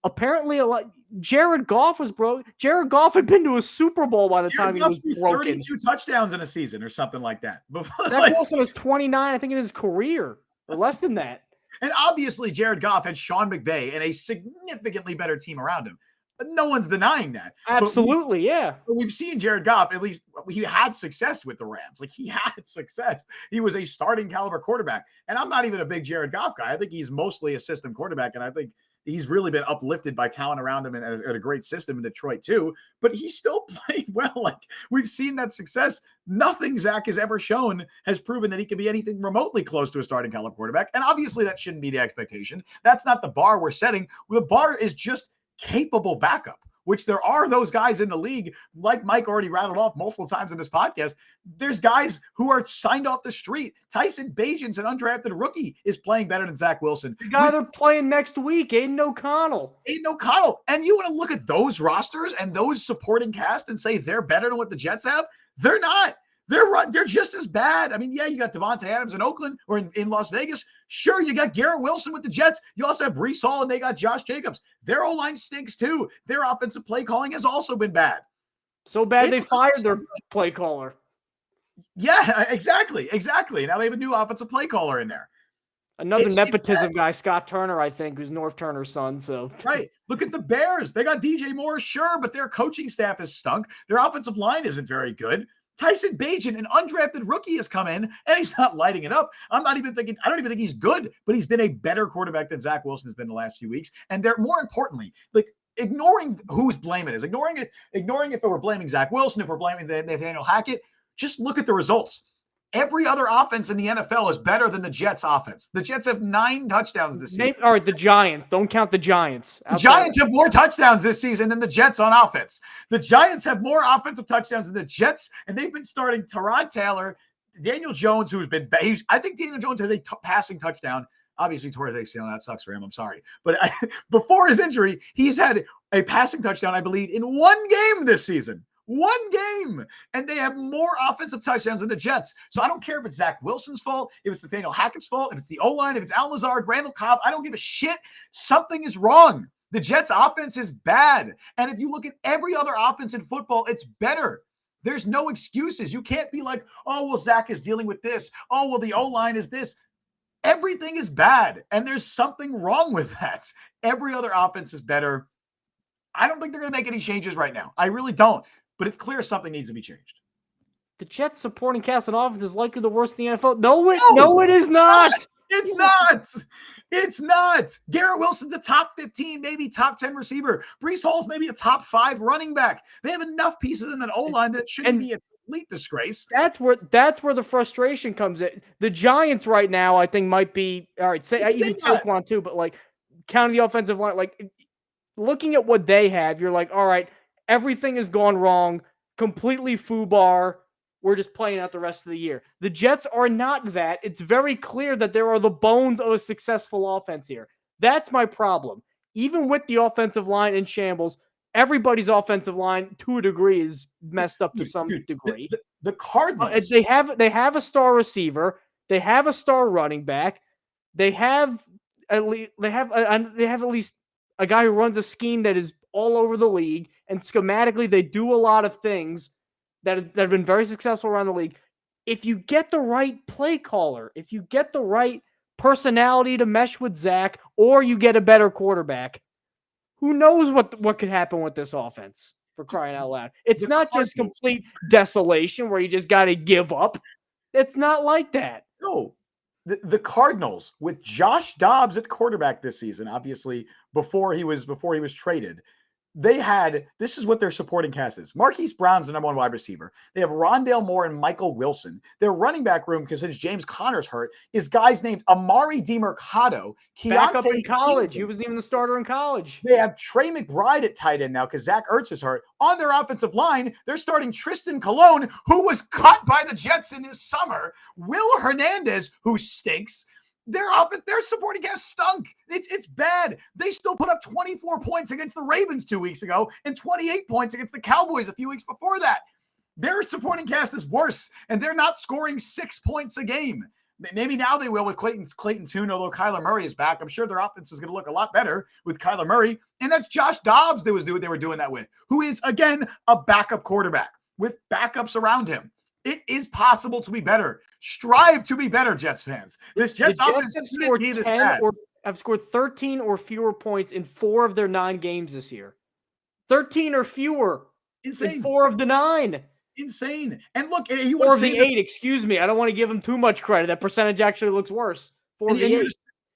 Apparently, Jared Goff was broke. Jared Goff had been to a Super Bowl by the time he was broken. 32 touchdowns in a season or something like that. Zach Wilson was 29, I think, in his career, or less than that. And obviously, Jared Goff had Sean McVay and a significantly better team around him. No one's denying that. Absolutely, yeah. But we've seen Jared Goff, at least he had success with the Rams. Like, he had success. He was a starting caliber quarterback. And I'm not even a big Jared Goff guy. I think he's mostly a system quarterback. And I think he's really been uplifted by talent around him and a great system in Detroit too. But he's still playing well. Like, we've seen that success. Nothing Zach has ever shown has proven that he can be anything remotely close to a starting caliber quarterback. And obviously that shouldn't be the expectation. That's not the bar we're setting. The bar is just capable backup, which there are those guys in the league, like Mike already rattled off multiple times in this podcast. There's guys who are signed off the street. Tyson Bagent's an undrafted rookie, is playing better than Zach Wilson. The guy they're playing next week, Aiden O'Connell. And you want to look at those rosters and those supporting cast and say they're better than what the Jets have? They're not. They're just as bad. I mean, yeah, you got Devontae Adams in Oakland or in Las Vegas. Sure, you got Garrett Wilson with the Jets. You also have Breece Hall and they got Josh Jacobs. Their O-line stinks too. Their offensive play calling has also been bad. So bad they fired their play caller. Yeah, exactly. Now they have a new offensive play caller in there. Another nepotism guy, Scott Turner, I think, who's North Turner's son. So right. Look at the Bears. They got DJ Moore, sure, but their coaching staff is stunk. Their offensive line isn't very good. Tyson Bagent, an undrafted rookie, has come in and he's not lighting it up. I don't even think he's good, but he's been a better quarterback than Zach Wilson has been the last few weeks. And they're, more importantly, like, ignoring whose blame it is, ignoring if we're blaming Zach Wilson, if we're blaming Nathaniel Hackett, just look at the results. Every other offense in the NFL is better than the Jets offense. The Jets have 9 touchdowns this season. All right, the Giants. Don't count the Giants. The Giants have more touchdowns this season than the Jets on offense. The Giants have more offensive touchdowns than the Jets, and they've been starting Tyrod Taylor, Daniel Jones, who's been I think Daniel Jones has a passing touchdown. Obviously, tore his ACL. That sucks for him. I'm sorry. But before his injury, he's had a passing touchdown, I believe, in 1 game this season. 1 game. And they have more offensive touchdowns than the Jets. So I don't care if it's Zach Wilson's fault, if it's Nathaniel Hackett's fault, if it's the O-line, if it's Al Lazard, Randall Cobb. I don't give a shit. Something is wrong. The Jets offense is bad. And if you look at every other offense in football, it's better. There's no excuses. You can't be like, oh, well, Zach is dealing with this. Oh, well, the O-line is this. Everything is bad. And there's something wrong with that. Every other offense is better. I don't think they're going to make any changes right now. I really don't. But it's clear something needs to be changed. The Jets supporting cast and offense is likely the worst in the NFL. No, it is not. It's not. It's not. Garrett Wilson's a top 15, maybe top 10 receiver. Breece Hall's maybe a top 5 running back. They have enough pieces in an O-line that it shouldn't be a complete disgrace. That's where the frustration comes in. The Giants right now, I think, might be all right. Even Saquon too, but like counting the offensive line, like looking at what they have, you're like, all right. Everything has gone wrong, completely foobar. We're just playing out the rest of the year. The Jets are not that. It's very clear that there are the bones of a successful offense here. That's my problem. Even with the offensive line in shambles, everybody's offensive line, to a degree, is messed up to some degree. The Cardinals. They have a star receiver. They have a star running back. They have at least a guy who runs a scheme that is all over the league, and schematically they do a lot of things that have been very successful around the league. If you get the right play caller, if you get the right personality to mesh with Zach, or you get a better quarterback, who knows what could happen with this offense, for crying out loud. It's not just complete desolation where you just got to give up. It's not like that. No. The Cardinals, with Josh Dobbs at quarterback this season, obviously before he was traded, this is what their supporting cast is. Marquise Brown's the number 1 wide receiver. They have Rondale Moore and Michael Wilson. Their running back room, because since James Conner's hurt, is guys named Amari DiMercado. Back up in college. He wasn't even the starter in college. They have Trey McBride at tight end now because Zach Ertz is hurt. On their offensive line, they're starting Tristan Colon, who was cut by the Jets in this summer. Will Hernandez, who stinks. Their supporting cast stunk. It's bad. They still put up 24 points against the Ravens 2 weeks ago and 28 points against the Cowboys a few weeks before that. Their supporting cast is worse, and they're not scoring 6 points a game. Maybe now they will with Clayton Tune, although Kyler Murray is back. I'm sure their offense is going to look a lot better with Kyler Murray. And that's Josh Dobbs they were doing that with, who is, again, a backup quarterback with backups around him. It is possible to be better. Strive to be better, Jets fans. This Jets offense shouldn't be this bad. Have scored 13 or fewer points in 4 of their 9 games this year. 13 or fewer. Insane. In 4 of the 9. Insane. And look, you want to say 8, excuse me. I don't want to give them too much credit. That percentage actually looks worse. 4 of the 8.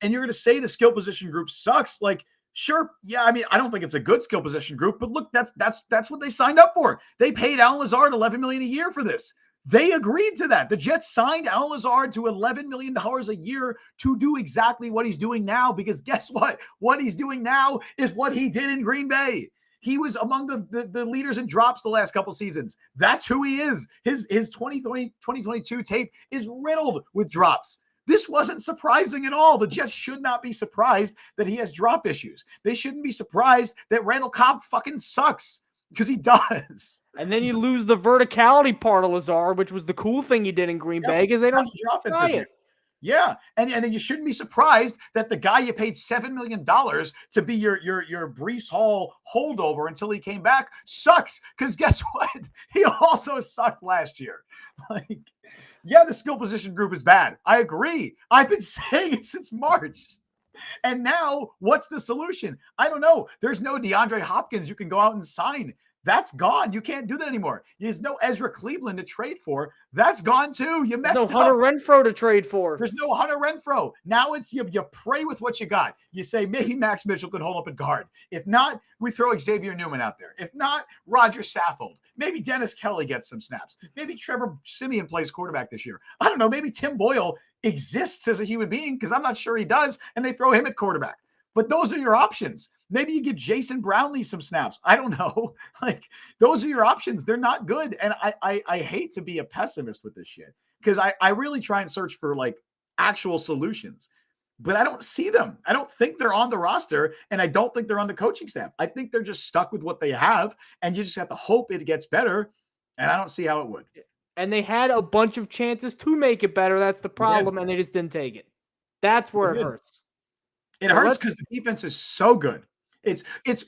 And you're going to say the skill position group sucks. Like, Sure. Yeah. I mean, I don't think it's a good skill position group, but look, that's what they signed up for. They paid Alan Lazard $11 million a year for this. They agreed to that. The Jets signed Alan Lazard to $11 million a year to do exactly what he's doing now, because guess what? What he's doing now is what he did in Green Bay. He was among the leaders in drops the last couple seasons. That's who he is. His 2022 tape is riddled with drops. This wasn't surprising at all. The Jets should not be surprised that he has drop issues. They shouldn't be surprised that Randall Cobb fucking sucks, because he does. And then you lose the verticality part of Lazard, which was the cool thing you did in Green Bay, because they don't try it. Yeah, and then you shouldn't be surprised that the guy you paid $7 million to be your Breece Hall holdover until he came back sucks, because guess what? He also sucked last year. Like, yeah, the skill position group is bad. I agree. I've been saying it since March. And now, what's the solution? I don't know. There's no DeAndre Hopkins you can go out and sign. That's gone. You can't do that anymore. There's no Ezra Cleveland to trade for. That's gone too. You messed up. No Hunter Renfrow to trade for. There's no Hunter Renfrow. Now it's you pray with what you got. You say maybe Max Mitchell could hold up a guard. If not, we throw Xavier Newman out there. If not, Roger Saffold. Maybe Dennis Kelly gets some snaps. Maybe Trevor Siemian plays quarterback this year. I don't know. Maybe Tim Boyle exists as a human being, because I'm not sure he does, and they throw him at quarterback. But those are your options. Maybe you give Jason Brownlee some snaps. I don't know. Like, those are your options. They're not good. And I hate to be a pessimist with this shit, because I really try and search for like actual solutions, but I don't see them. I don't think they're on the roster, and I don't think they're on the coaching staff. I think they're just stuck with what they have, and you just have to hope it gets better. And I don't see how it would. And they had a bunch of chances to make it better. That's the problem. And they just didn't take it. That's where it hurts. It hurts because the defense is so good.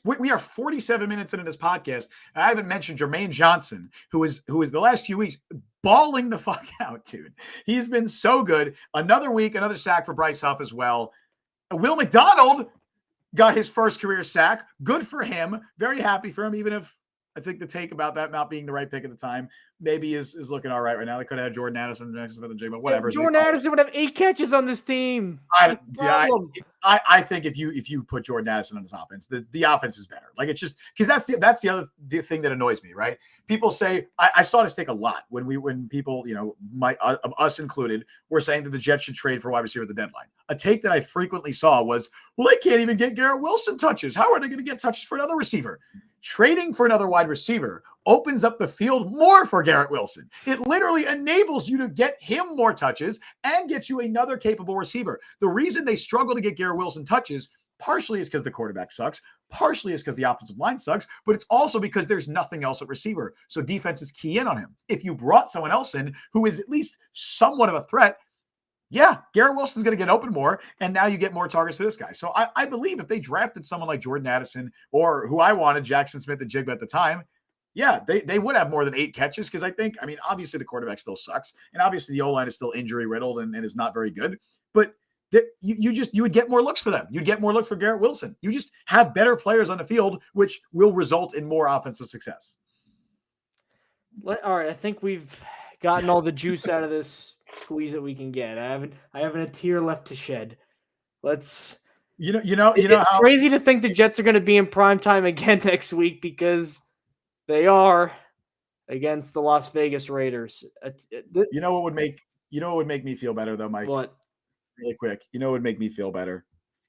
We are 47 minutes into this podcast, and I haven't mentioned Jermaine Johnson, who is the last few weeks balling the fuck out, dude. He's been so good. Another week, another sack for Bryce Huff as well. Will McDonald got his first career sack. Good for him. Very happy for him, even if I think the take about that not being the right pick at the time maybe is looking all right now. They could have had Jordan Addison next to the J, but whatever. Jordan Addison would have 8 catches on this team. I think if you put Jordan Addison on this offense, the offense is better. Like, it's just because that's the other thing that annoys me, right? People say I saw this take a lot when people, us included, were saying that the Jets should trade for wide receiver at the deadline. A take that I frequently saw was, well, they can't even get Garrett Wilson touches. How are they going to get touches for another receiver? Trading for another wide receiver opens up the field more for Garrett Wilson. It literally enables you to get him more touches and get you another capable receiver. The reason they struggle to get Garrett Wilson touches partially is because the quarterback sucks, partially is because the offensive line sucks, but it's also because there's nothing else at receiver. So defenses key in on him. If you brought someone else in who is at least somewhat of a threat, yeah, Garrett Wilson's going to get open more, and now you get more targets for this guy. So I believe if they drafted someone like Jordan Addison, or who I wanted, Jackson Smith and Jigba at the time, yeah, they would have more than 8 catches, because obviously the quarterback still sucks, and obviously the O-line is still injury riddled and is not very good, but you would get more looks for them. You'd get more looks for Garrett Wilson. You just have better players on the field, which will result in more offensive success. All right, I think we've gotten all the juice out of this squeeze that we can get. I haven't a tear left to shed. Let's. It's crazy to think the Jets are going to be in primetime again next week, because they are against the Las Vegas Raiders. You know what would make me feel better though, Mike? What? Really quick. You know what would make me feel better?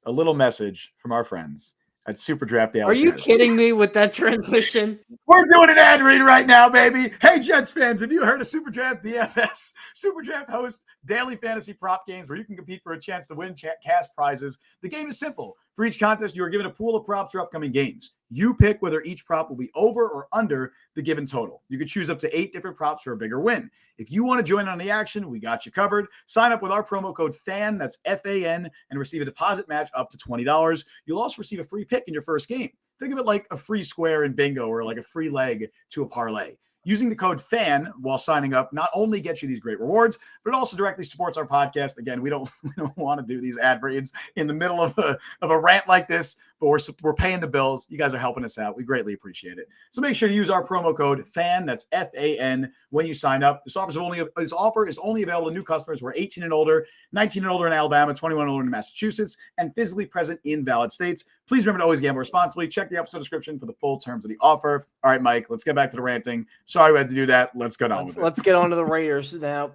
A little message from our friends at Super Draft Daily. Are you kidding me with that transition? We're doing an ad read right now, baby. Hey, Jets fans, have you heard of Super Draft DFS? Super Draft hosts daily fantasy prop games where you can compete for a chance to win cash prizes. The game is simple. For each contest, you are given a pool of props for upcoming games. You pick whether each prop will be over or under the given total. You can choose up to 8 different props for a bigger win. If you want to join on the action, we got you covered. Sign up with our promo code FAN, that's FAN, and receive a deposit match up to $20. You'll also receive a free pick in your first game. Think of it like a free square in bingo, or like a free leg to a parlay. Using the code FAN while signing up not only gets you these great rewards, but it also directly supports our podcast. Again, we don't want to do these ad reads in the middle of a rant like this. but we're paying the bills. You guys are helping us out. We greatly appreciate it. So make sure to use our promo code FAN, that's FAN, when you sign up. This offer is only available to new customers who are 18 and older, 19 and older in Alabama, 21 and older in Massachusetts, and physically present in valid states. Please remember to always gamble responsibly. Check the episode description for the full terms of the offer. All right, Mike, let's get back to the ranting. Sorry we had to do that. Let's get on with it. Let's get on to the Raiders now.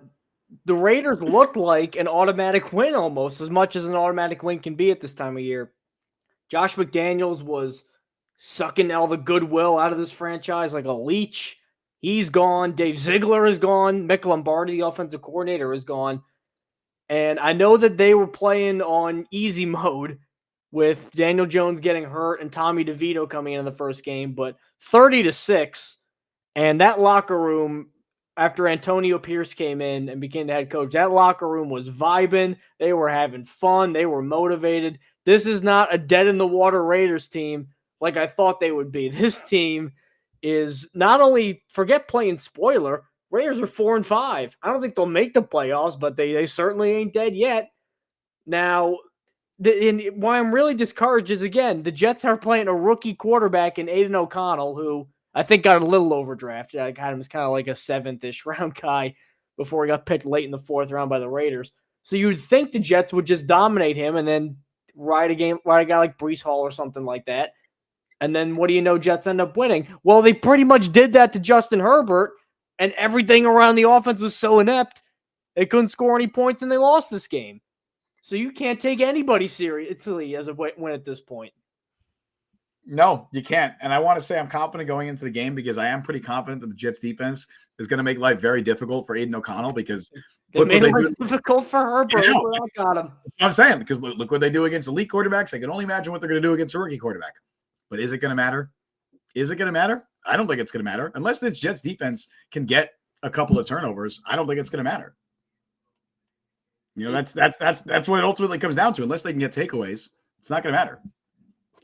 The Raiders looked like an automatic win almost, as much as an automatic win can be at this time of year. Josh McDaniels was sucking all the goodwill out of this franchise like a leech. He's gone. Dave Ziegler is gone. Mick Lombardi, the offensive coordinator, is gone. And I know that they were playing on easy mode with Daniel Jones getting hurt and Tommy DeVito coming in the first game, but 30-6, and that locker room, after Antonio Pierce came in and became the head coach, that locker room was vibing. They were having fun. They were motivated. This is not a dead-in-the-water Raiders team like I thought they would be. This team is not only, forget playing spoiler, Raiders are 4-5. I don't think they'll make the playoffs, but they certainly ain't dead yet. Now, why I'm really discouraged is, again, the Jets are playing a rookie quarterback in Aiden O'Connell, who I think got a little overdrafted. I had him as kind of like a 7th-ish round guy before he got picked late in the 4th round by the Raiders. So you would think the Jets would just dominate him and then ride a guy like Breece Hall or something like that. And then what do you know? Jets end up winning. Well, they pretty much did that to Justin Herbert, and everything around the offense was so inept, they couldn't score any points and they lost this game. So you can't take anybody seriously as a win at this point. No, you can't. And I want to say I'm confident going into the game because I am pretty confident that the Jets defense is going to make life very difficult for Aiden O'Connell because they made it difficult for Herbert. I got him. I'm saying, because look what they do against elite quarterbacks. I can only imagine what they're going to do against a rookie quarterback. But is it going to matter? Is it going to matter? I don't think it's going to matter. Unless the Jets defense can get a couple of turnovers, I don't think it's going to matter. You know, that's what it ultimately comes down to. Unless they can get takeaways, it's not going to matter.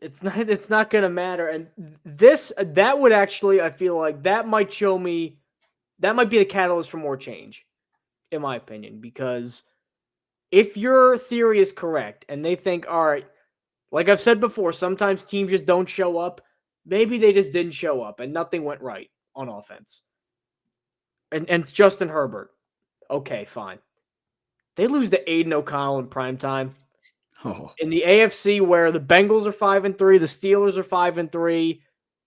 It's not going to matter. And that would actually, I feel like that might show me, that might be the catalyst for more change, in my opinion, because if your theory is correct and they think, all right, like I've said before, sometimes teams just don't show up. Maybe they just didn't show up and nothing went right on offense. And it's Justin Herbert. Okay, fine. They lose to Aiden O'Connell in primetime. In the AFC, where the Bengals are 5-3, the Steelers are 5-3,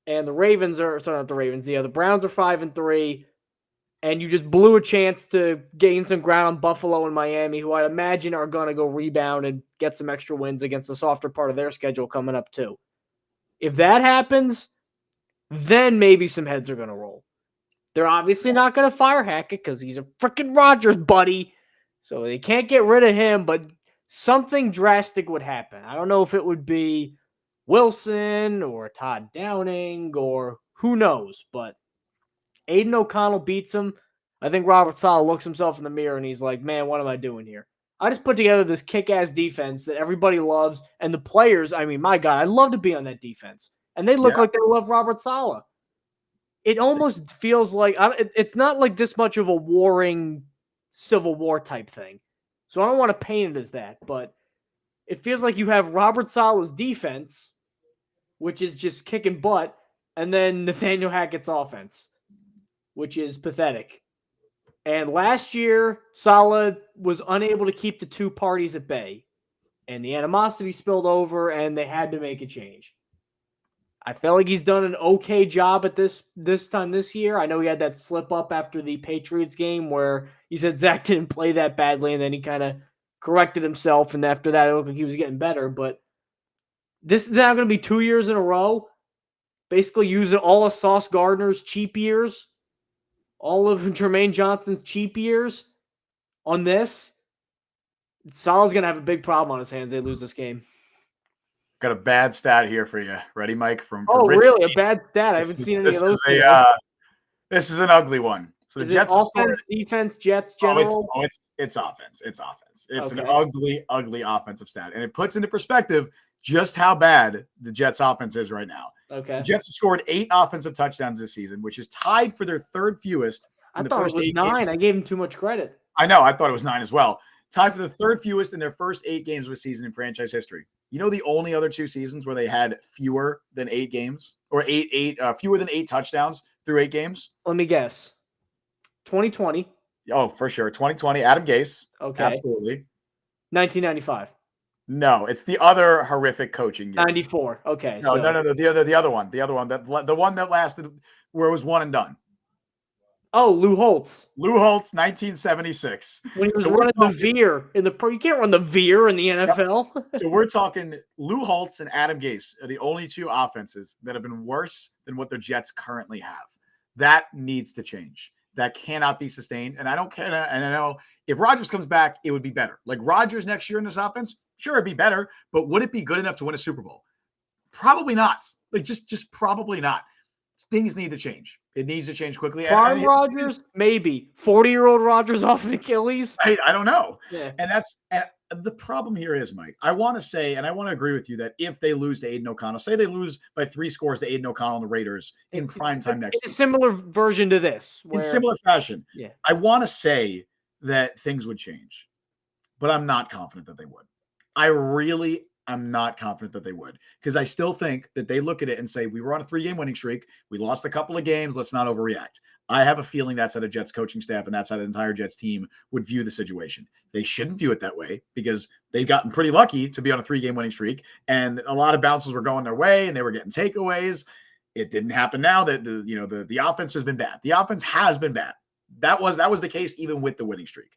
and the Ravens are the Browns are 5-3, and you just blew a chance to gain some ground on Buffalo and Miami, who I imagine are going to go rebound and get some extra wins against the softer part of their schedule coming up too. If that happens, then maybe some heads are going to roll. They're obviously not going to fire Hackett because he's a freaking Rodgers buddy, so they can't get rid of him, but something drastic would happen. I don't know if it would be Wilson or Todd Downing or who knows, but Aiden O'Connell beats him. I think Robert Saleh looks himself in the mirror and he's like, man, what am I doing here? I just put together this kick-ass defense that everybody loves, and the players, I mean, my God, I'd love to be on that defense. And they look like they love Robert Saleh. It almost feels like, it's not like this much of a warring Civil War type thing. So I don't want to paint it as that, but it feels like you have Robert Saleh's defense, which is just kicking butt, and then Nathaniel Hackett's offense, which is pathetic. And last year, Saleh was unable to keep the two parties at bay, and the animosity spilled over, and they had to make a change. I felt like he's done an okay job at this time this year. I know he had that slip up after the Patriots game where he said Zach didn't play that badly, and then he kind of corrected himself, and after that, it looked like he was getting better. But this is now going to be 2 years in a row, basically using all of Sauce Gardner's cheap years, all of Jermaine Johnson's cheap years on this. Saleh's going to have a big problem on his hands. They lose this game. Got a bad stat here for you. Ready, Mike? From Rich really? Steve. A bad stat? I haven't seen any of those. This is an ugly one. So is the Jets offense, defense, Jets, general? It's offense. It's offense. It's an ugly, ugly offensive stat. And it puts into perspective just how bad the Jets offense is right now. Okay. The Jets have scored 8 offensive touchdowns this season, which is tied for their 3rd fewest. I thought it was 9. Games. I gave him too much credit. I know. I thought it was 9 as well. Tied for the 3rd fewest in their first 8 games of the season in franchise history. You know the only other 2 seasons where they had fewer than 8 games or fewer than 8 touchdowns through 8 games? Let me guess. 2020. Oh, for sure. 2020, Adam Gase. Okay. Absolutely. 1995. No, it's the other horrific coaching year. 94. Okay. No, the other one. The one that lasted where it was one and done. Oh, Lou Holtz. Lou Holtz, 1976. When he was running the veer in the pro, you can't run the veer in the NFL. Yep. So we're talking Lou Holtz and Adam Gase are the only 2 offenses that have been worse than what the Jets currently have. That needs to change. That cannot be sustained. And I don't care. And I know if Rodgers comes back, it would be better. Like Rodgers next year in this offense, sure, it'd be better. But would it be good enough to win a Super Bowl? Probably not. Like just probably not. Things need to change. It needs to change quickly. Prime Rodgers, maybe 40-year-old Rodgers off an Achilles. I don't know. Yeah. And the problem here is, Mike, I want to say, and I want to agree with you that if they lose to Aiden O'Connell, say they lose by 3 scores to Aiden O'Connell and the Raiders in prime time next week. A similar version to this. In similar fashion. Yeah. I want to say that things would change, but I'm not confident that they would. I'm not confident that they would, because I still think that they look at it and say, we were on a 3-game winning streak. We lost a couple of games. Let's not overreact. I have a feeling that's how the Jets coaching staff and that's how the entire Jets team would view the situation. They shouldn't view it that way because they've gotten pretty lucky to be on a 3-game winning streak, and a lot of bounces were going their way and they were getting takeaways. It didn't happen now. That the offense has been bad. The offense has been bad. That was the case even with the winning streak.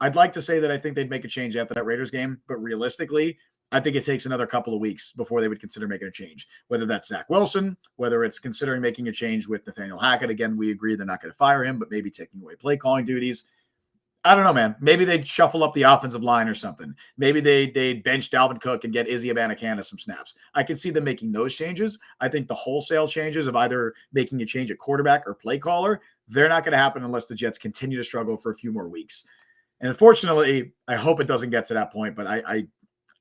I'd like to say that I think they'd make a change after that Raiders game, but realistically, I think it takes another couple of weeks before they would consider making a change, whether that's Zach Wilson, whether it's considering making a change with Nathaniel Hackett. Again, we agree they're not going to fire him, but maybe taking away play calling duties. I don't know, man. Maybe they'd shuffle up the offensive line or something. Maybe they'd bench Dalvin Cook and get Izzy Abanikanda some snaps. I can see them making those changes. I think the wholesale changes of either making a change at quarterback or play caller, they're not going to happen unless the Jets continue to struggle for a few more weeks. And unfortunately, I hope it doesn't get to that point, but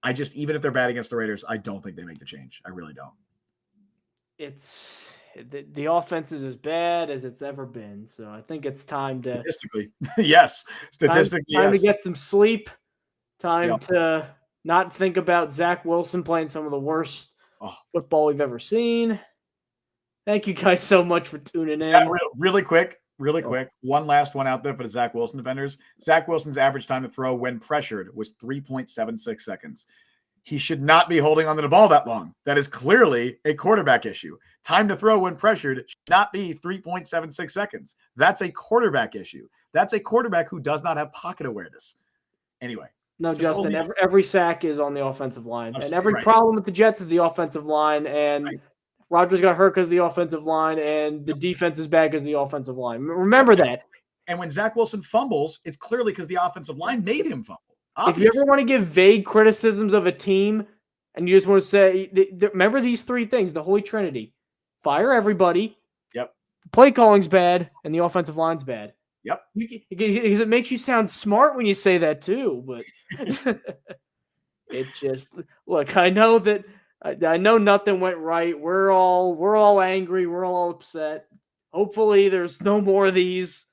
I just, even if they're bad against the Raiders, I don't think they make the change. I really don't. It's the offense is as bad as it's ever been. So I think it's time to statistically, yes. Statistically, time to get some sleep. Time to not think about Zach Wilson playing some of the worst football we've ever seen. Thank you guys so much for tuning in. Really quick. One last one out there for the Zach Wilson defenders. Zach Wilson's average time to throw when pressured was 3.76 seconds. He should not be holding onto the ball that long. That is clearly a quarterback issue. Time to throw when pressured should not be 3.76 seconds. That's a quarterback issue. That's a quarterback who does not have pocket awareness. Anyway. No, Justin, every sack is on the offensive line. And every problem with the Jets is the offensive line. And Rodgers got hurt because of the offensive line, and the defense is bad because of the offensive line. Remember that. And when Zach Wilson fumbles, it's clearly because the offensive line made him fumble. Obviously. If you ever want to give vague criticisms of a team and you just want to say, remember these 3 things, the Holy Trinity. Fire everybody. Yep. Play calling's bad, and the offensive line's bad. Yep. Because it makes you sound smart when you say that too, but it just – look, I know nothing went right. We're all angry. We're all upset. Hopefully there's no more of these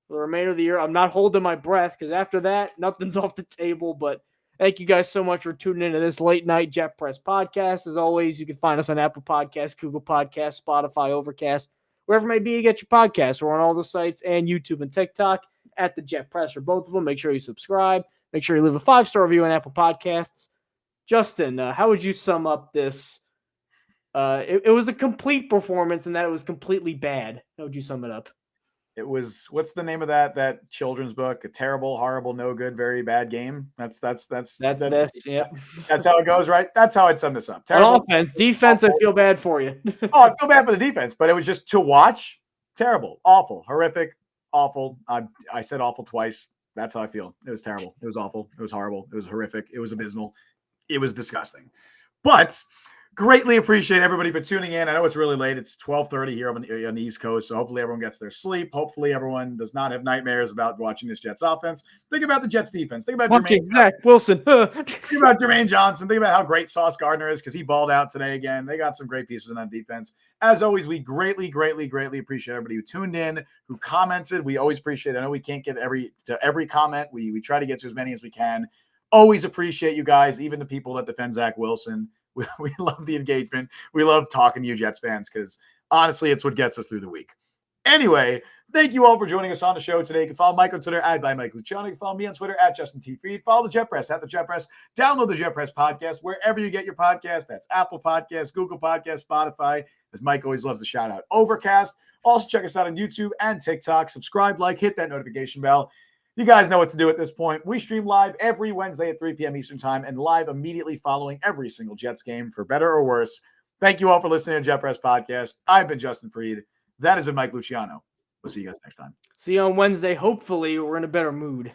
for the remainder of the year. I'm not holding my breath because after that, nothing's off the table. But thank you guys so much for tuning into this late night Jet Press podcast. As always, you can find us on Apple Podcasts, Google Podcasts, Spotify, Overcast, wherever it may be you get your podcasts. We're on all the sites and YouTube and TikTok at the Jet Press or both of them. Make sure you subscribe. Make sure you leave a 5-star review on Apple Podcasts. Justin, how would you sum up this? It was a complete performance in that it was completely bad. How would you sum it up? It was, what's the name of that children's book? A terrible, horrible, no good, very bad game. That's Yep. That's how it goes, right? That's how I'd sum this up. Terrible. Offense, defense, I feel bad for you. I feel bad for the defense, but it was just to watch. Terrible, awful, horrific, awful. I said awful twice. That's how I feel. It was terrible. It was awful. It was horrible. It was horrific. It was abysmal. It was disgusting. But greatly appreciate everybody for tuning in. I know it's really late. It's 12:30 here on the East Coast, so hopefully everyone gets their sleep. Hopefully everyone does not have nightmares about watching this Jets offense. Think about the Jets defense. Think about Zach Wilson. Think about Jermaine Johnson. Think about how great Sauce Gardner is because he balled out today again. They got some great pieces on that defense. As always, we greatly, greatly, greatly appreciate everybody who tuned in, who commented. We always appreciate it. I know we can't get to every comment. We try to get to as many as we can. Always appreciate you guys, even the people that defend Zach Wilson. We love the engagement. We love talking to you Jets fans because honestly, it's what gets us through the week. Anyway, thank you all for joining us on the show today. You can follow Mike on Twitter at Mike Luciano. You can follow me on Twitter at Justin T. Fried. Follow the Jet Press at the Jet Press. Download the Jet Press podcast wherever you get your podcast. That's Apple Podcasts, Google Podcasts, Spotify, as Mike always loves to shout out, Overcast. Also check us out on YouTube and TikTok. Subscribe, like, hit that notification bell. You guys know what to do at this point. We stream live every Wednesday at 3 p.m. Eastern Time and live immediately following every single Jets game, for better or worse. Thank you all for listening to Jet Press Podcast. I've been Justin Fried. That has been Mike Luciano. We'll see you guys next time. See you on Wednesday. Hopefully, we're in a better mood.